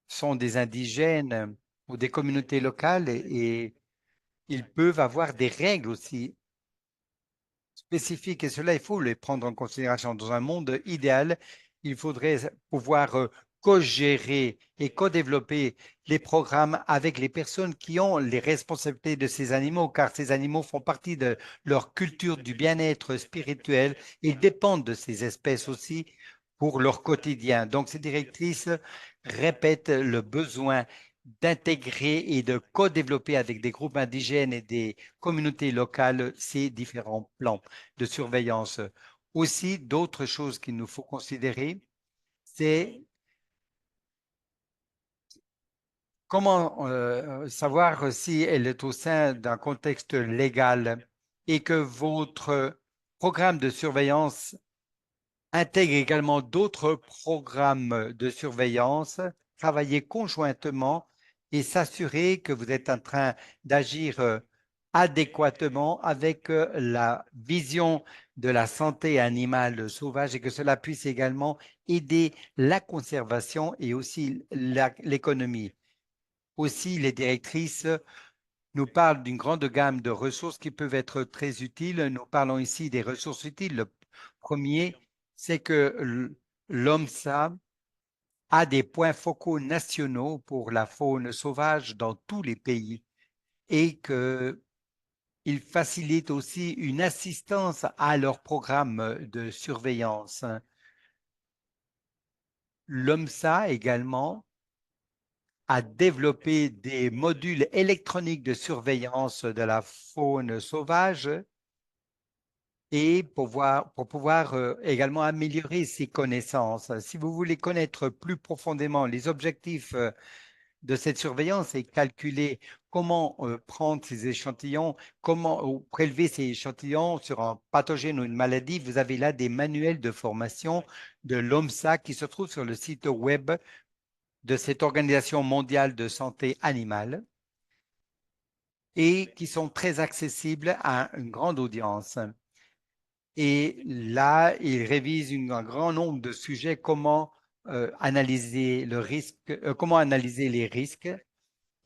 Speaker 1: sont des indigènes ou des communautés locales et ils peuvent avoir des règles aussi spécifiques et cela, il faut les prendre en considération. Dans un monde idéal, il faudrait pouvoir co-gérer et co-développer les programmes avec les personnes qui ont les responsabilités de ces animaux, car ces animaux font partie de leur culture du bien-être spirituel. Ils dépendent de ces espèces aussi pour leur quotidien. Donc, ces directrices répètent le besoin d'intégrer et de co-développer avec des groupes indigènes et des communautés locales ces différents plans de surveillance. Aussi, d'autres choses qu'il nous faut considérer, c'est comment savoir si elle est au sein d'un contexte légal et que votre programme de surveillance intègre également d'autres programmes de surveillance, travailler conjointement et s'assurer que vous êtes en train d'agir adéquatement avec la vision de la santé animale sauvage et que cela puisse également aider la conservation et aussi l'économie. Aussi, les directrices nous parlent d'une grande gamme de ressources qui peuvent être très utiles. Nous parlons ici des ressources utiles. Le premier, c'est que l'OMSA a des points focaux nationaux pour la faune sauvage dans tous les pays et qu'il facilite aussi une assistance à leur programme de surveillance. L'OMSA également a développé des modules électroniques de surveillance de la faune sauvage et pour pouvoir également améliorer ses connaissances. Si vous voulez connaître plus profondément les objectifs de cette surveillance et calculer comment prendre ces échantillons, comment prélever ces échantillons sur un pathogène ou une maladie, vous avez là des manuels de formation de l'OMSA qui se trouvent sur le site web de cette Organisation mondiale de santé animale et qui sont très accessibles à une grande audience. Et là, il révise un grand nombre de sujets, comment analyser le risque, comment analyser les risques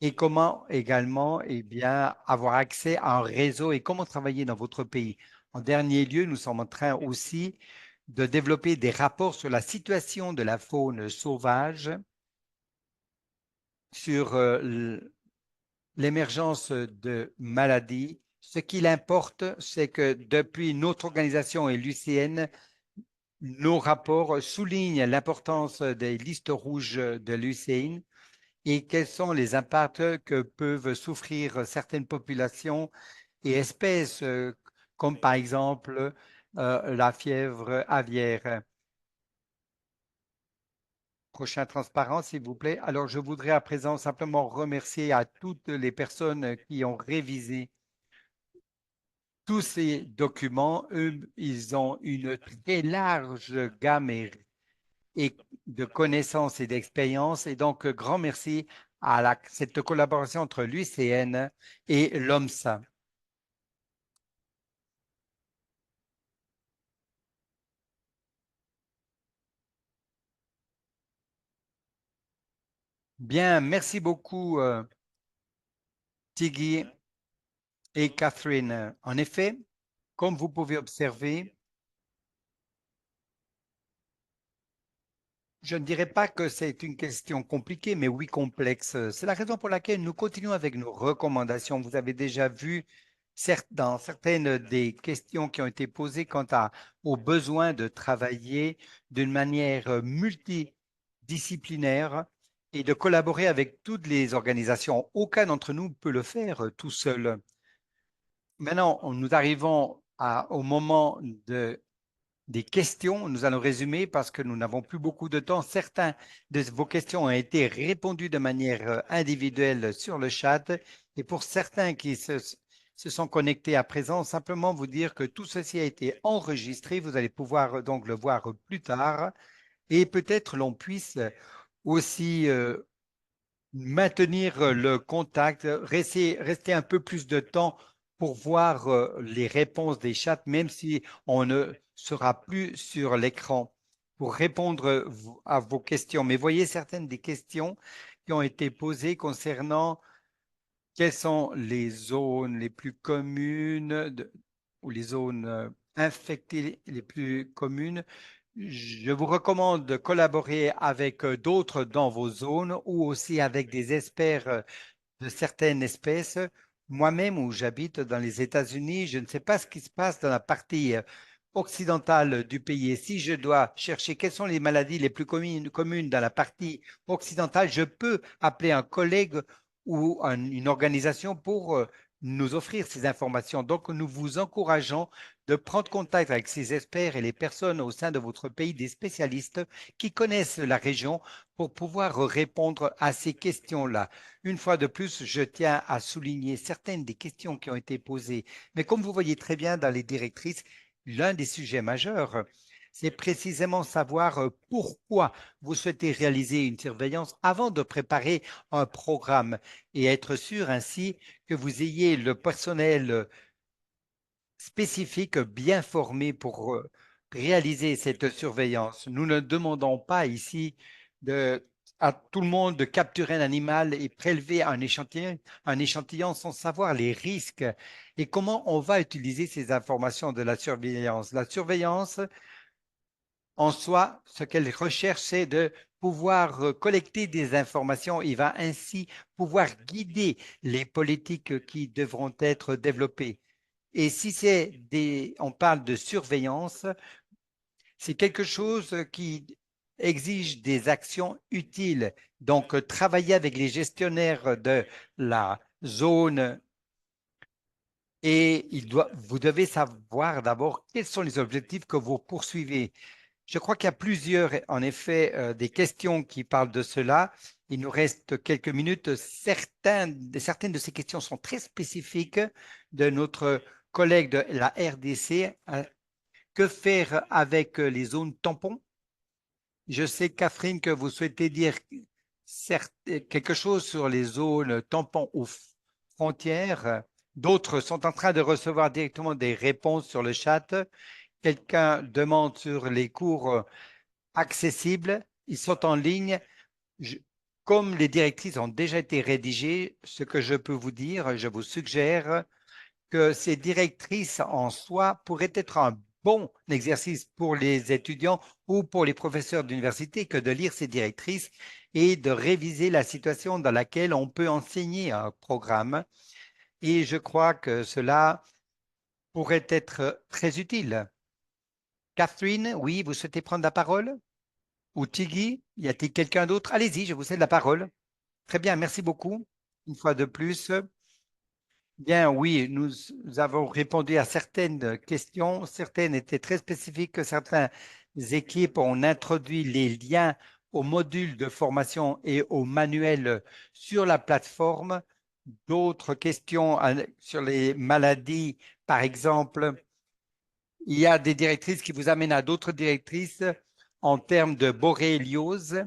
Speaker 1: et comment également eh bien, avoir accès à un réseau et comment travailler dans votre pays. En dernier lieu, nous sommes en train aussi de développer des rapports sur la situation de la faune sauvage, sur l'émergence de maladies. Ce qu'il importe, c'est que depuis notre organisation et l'UCN, nos rapports soulignent l'importance des listes rouges de l'UCN et quels sont les impacts que peuvent souffrir certaines populations et espèces, comme par exemple la fièvre aviaire. Prochain transparent, s'il vous plaît. Alors, je voudrais à présent simplement remercier à toutes les personnes qui ont révisé tous ces documents. Eux, ils ont une très large gamme et de connaissances et d'expériences. Et donc, grand merci à cette collaboration entre l'UICN et l'OMSA. Bien, merci beaucoup, Tiggy et Catherine. En effet, comme vous pouvez observer, je ne dirais pas que c'est une question compliquée, mais oui complexe. C'est la raison pour laquelle nous continuons avec nos recommandations. Vous avez déjà vu dans certaines des questions qui ont été posées au besoin de travailler d'une manière multidisciplinaire et de collaborer avec toutes les organisations. Aucun d'entre nous peut le faire tout seul. Maintenant, nous arrivons au moment des questions. Nous allons résumer parce que nous n'avons plus beaucoup de temps. Certains de vos questions ont été répondues de manière individuelle sur le chat. Et pour certains qui se sont connectés à présent, simplement vous dire que tout ceci a été enregistré. Vous allez pouvoir donc le voir plus tard. Et peut-être l'on puisse aussi maintenir le contact, rester un peu plus de temps pour voir les réponses des chats, même si on ne sera plus sur l'écran pour répondre à vos questions. Mais voyez certaines des questions qui ont été posées concernant quelles sont les zones les plus communes ou les zones infectées les plus communes. Je vous recommande de collaborer avec d'autres dans vos zones ou aussi avec des experts de certaines espèces. Moi-même, où j'habite dans les États-Unis, je ne sais pas ce qui se passe dans la partie occidentale du pays. Et si je dois chercher quelles sont les maladies les plus communes dans la partie occidentale, je peux appeler un collègue ou une organisation pour nous offrir ces informations. Donc, nous vous encourageons de prendre contact avec ces experts et les personnes au sein de votre pays, des spécialistes qui connaissent la région pour pouvoir répondre à ces questions-là. Une fois de plus, je tiens à souligner certaines des questions qui ont été posées. Mais comme vous voyez très bien dans les directrices, l'un des sujets majeurs, c'est précisément savoir pourquoi vous souhaitez réaliser une surveillance avant de préparer un programme et être sûr ainsi que vous ayez le personnel spécifique bien formé pour réaliser cette surveillance. Nous ne demandons pas ici à tout le monde de capturer un animal et prélever un échantillon sans savoir les risques et comment on va utiliser ces informations de la surveillance. La surveillance, en soi, ce qu'elle recherche, c'est de pouvoir collecter des informations. Il va ainsi pouvoir guider les politiques qui devront être développées. Et si on parle de surveillance, c'est quelque chose qui exige des actions utiles. Donc, travailler avec les gestionnaires de la zone et vous devez savoir d'abord quels sont les objectifs que vous poursuivez. Je crois qu'il y a plusieurs, en effet, des questions qui parlent de cela. Il nous reste quelques minutes. Certaines de ces questions sont très spécifiques de notre collègue de la RDC. Que faire avec les zones tampons? Je sais, Catherine, que vous souhaitez dire quelque chose sur les zones tampons ou frontières. D'autres sont en train de recevoir directement des réponses sur le chat. Quelqu'un demande sur les cours accessibles. Ils sont en ligne. Je- Comme les directrices ont déjà été rédigées, ce que je peux vous dire, je vous suggère que ces directrices en soi pourraient être un bon exercice pour les étudiants ou pour les professeurs d'université que de lire ces directrices et de réviser la situation dans laquelle on peut enseigner un programme. Et je crois que cela pourrait être très utile. Catherine, oui, vous souhaitez prendre la parole? Ou Tiggy, y a-t-il quelqu'un d'autre? Allez-y, je vous cède la parole. Très bien, merci beaucoup. Une fois de plus. Bien, oui, nous avons répondu à certaines questions. Certaines étaient très spécifiques. Certaines équipes ont introduit les liens aux modules de formation et aux manuels sur la plateforme. D'autres questions sur les maladies, par exemple, il y a des directrices qui vous amènent à d'autres directrices en termes de borréliose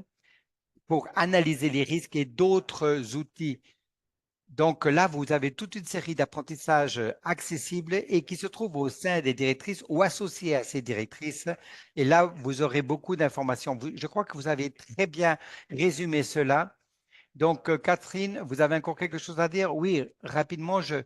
Speaker 1: pour analyser les risques et d'autres outils. Donc là, vous avez toute une série d'apprentissages accessibles et qui se trouvent au sein des directrices ou associés à ces directrices. Et là, vous aurez beaucoup d'informations. Je crois que vous avez très bien résumé cela. Donc, Catherine, vous avez encore quelque chose à dire? Oui, rapidement, je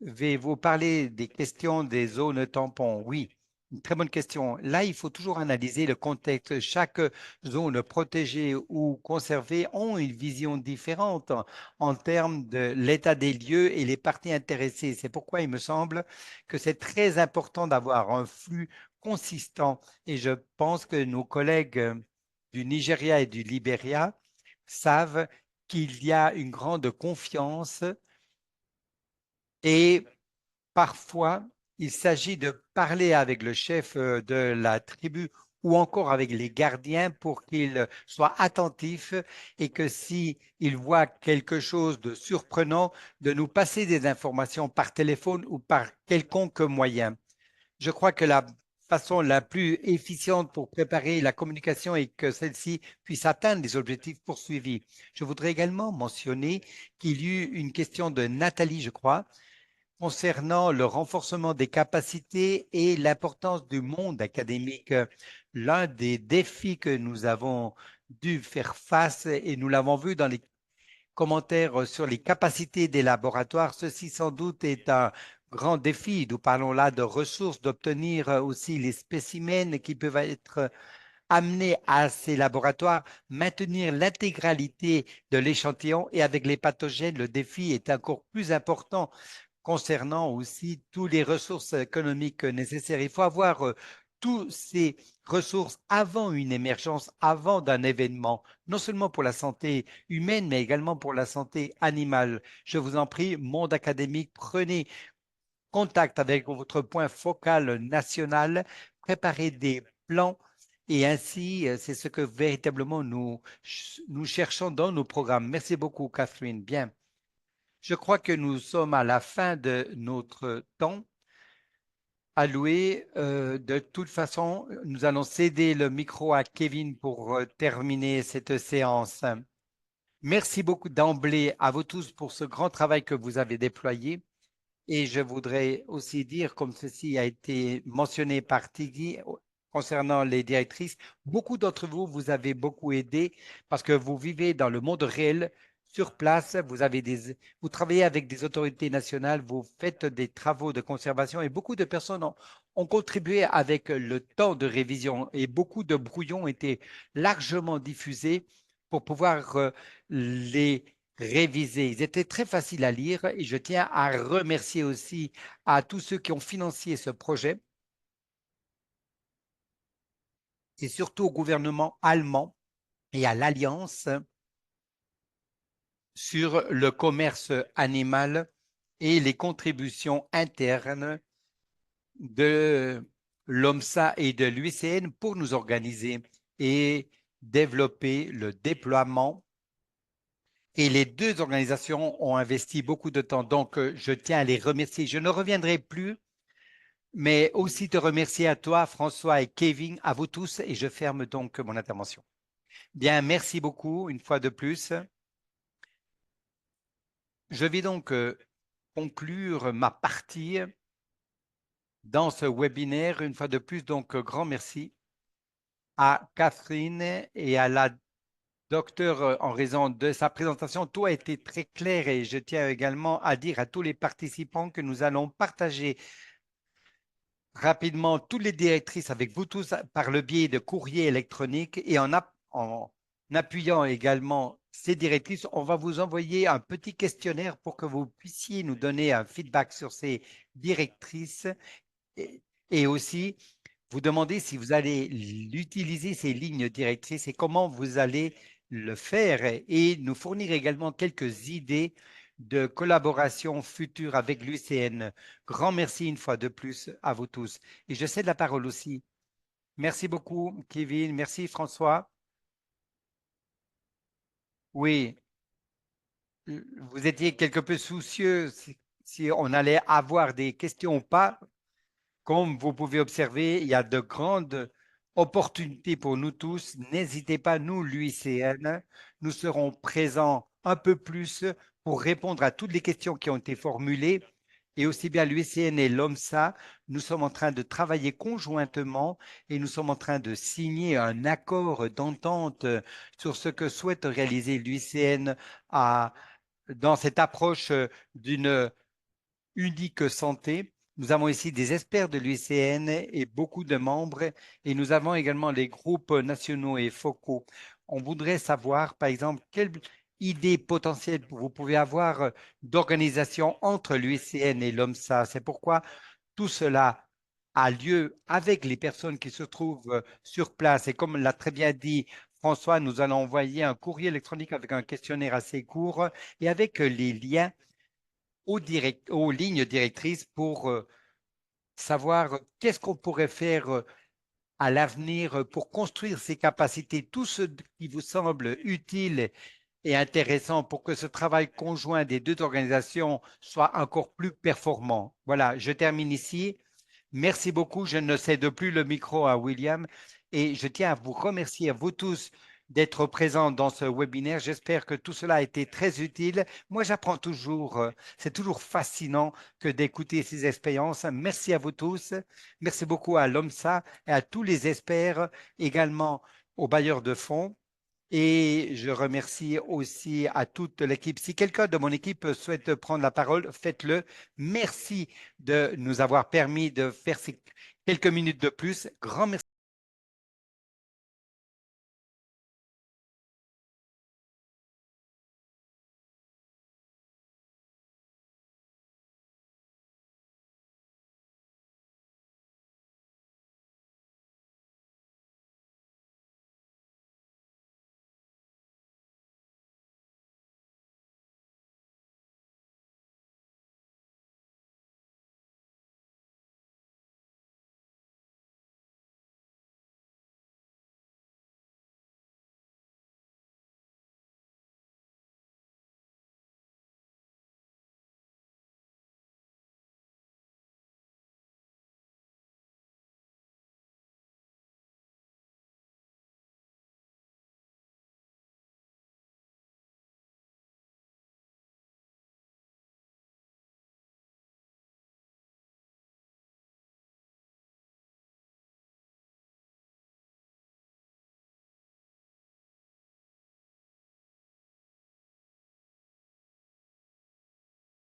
Speaker 1: vais vous parler des questions des zones tampons. Oui, une très bonne question. Là, il faut toujours analyser le contexte. Chaque zone protégée ou conservée ont une vision différente en termes de l'état des lieux et les parties intéressées. C'est pourquoi il me semble que c'est très important d'avoir un flux consistant. Et je pense que nos collègues du Nigeria et du Libéria savent qu'il y a une grande confiance et parfois, il s'agit de parler avec le chef de la tribu ou encore avec les gardiens pour qu'ils soient attentifs et que si ils voient quelque chose de surprenant, de nous passer des informations par téléphone ou par quelconque moyen. Je crois que la façon la plus efficiente pour préparer la communication est que celle-ci puisse atteindre les objectifs poursuivis. Je voudrais également mentionner qu'il y eut une question de Nathalie, je crois, concernant le renforcement des capacités et l'importance du monde académique. L'un des défis que nous avons dû faire face, et nous l'avons vu dans les commentaires sur les capacités des laboratoires, ceci sans doute est un grand défi. Nous parlons là de ressources, d'obtenir aussi les spécimens qui peuvent être amenés à ces laboratoires, maintenir l'intégralité de l'échantillon et avec les pathogènes, le défi est encore plus important concernant aussi toutes les ressources économiques nécessaires. Il faut avoir toutes ces ressources avant une émergence, avant d'un événement, non seulement pour la santé humaine, mais également pour la santé animale. Je vous en prie, monde académique, prenez contact avec votre point focal national, préparez des plans et ainsi, c'est ce que véritablement nous cherchons dans nos programmes. Merci beaucoup, Catherine. Bien. Je crois que nous sommes à la fin de notre temps alloué. De toute façon, nous allons céder le micro à Kevin pour terminer cette séance. Merci beaucoup d'emblée à vous tous pour ce grand travail que vous avez déployé. Et je voudrais aussi dire, comme ceci a été mentionné par Tiggy concernant les directrices, beaucoup d'entre vous, vous avez beaucoup aidé parce que vous vivez dans le monde réel, sur place, vous travaillez avec des autorités nationales, vous faites des travaux de conservation et beaucoup de personnes ont contribué avec le temps de révision et beaucoup de brouillons étaient largement diffusés pour pouvoir les révisés. Ils étaient très faciles à lire et je tiens à remercier aussi à tous ceux qui ont financé ce projet et surtout au gouvernement allemand et à l'Alliance sur le commerce animal et les contributions internes de l'OMSA et de l'UICN pour nous organiser et développer le déploiement. Et les deux organisations ont investi beaucoup de temps. Donc, je tiens à les remercier. Je ne reviendrai plus, mais aussi te remercier à toi, François et Kevin, à vous tous, et je ferme donc mon intervention. Bien, merci beaucoup une fois de plus. Je vais donc conclure ma partie dans ce webinaire. Une fois de plus, donc, grand merci à Catherine et à la docteure en raison de sa présentation. Tout a été très clair et je tiens également à dire à tous les participants que nous allons partager rapidement toutes les directrices avec vous tous par le biais de courrier électronique et en appuyant également ces directrices, on va vous envoyer un petit questionnaire pour que vous puissiez nous donner un feedback sur ces directrices et, et aussi vous demander si vous allez l'utiliser, ces lignes directrices, et comment vous allez le faire et nous fournir également quelques idées de collaboration future avec l'UCN. Grand merci une fois de plus à vous tous. Et je cède la parole aussi. Merci beaucoup, Kevin. Merci, François. Oui, vous étiez quelque peu soucieux si on allait avoir des questions ou pas. Comme vous pouvez observer, il y a de grandes opportunités pour nous tous. N'hésitez pas, nous, l'UICN, nous serons présents un peu plus pour répondre à toutes les questions qui ont été formulées. Et aussi bien l'UICN et l'OMSA, nous sommes en train de travailler conjointement et nous sommes en train de signer un accord d'entente sur ce que souhaite réaliser l'UICN dans cette approche d'une unique santé. Nous avons ici des experts de l'UICN et beaucoup de membres et nous avons également les groupes nationaux et focaux. On voudrait savoir, par exemple, quelle idée potentielle vous pouvez avoir d'organisation entre l'UICN et l'OMSA. C'est pourquoi tout cela a lieu avec les personnes qui se trouvent sur place. Et comme l'a très bien dit François, nous allons envoyer un courrier électronique avec un questionnaire assez court et avec les liens aux lignes directrices pour savoir qu'est-ce qu'on pourrait faire à l'avenir pour construire ces capacités, tout ce qui vous semble utile et intéressant pour que ce travail conjoint des deux organisations soit encore plus performant. Voilà, je termine ici. Merci beaucoup. Je ne cède plus le micro à William et je tiens à vous remercier à vous tous d'être présents dans ce webinaire. J'espère que tout cela a été très utile. Moi, j'apprends toujours. C'est toujours fascinant que d'écouter ces expériences. Merci à vous tous. Merci beaucoup à l'OMSA et à tous les experts, également aux bailleurs de fonds. Et je remercie aussi à toute l'équipe. Si quelqu'un de mon équipe souhaite prendre la parole, faites-le. Merci de nous avoir permis de faire ces quelques minutes de plus. Grand merci.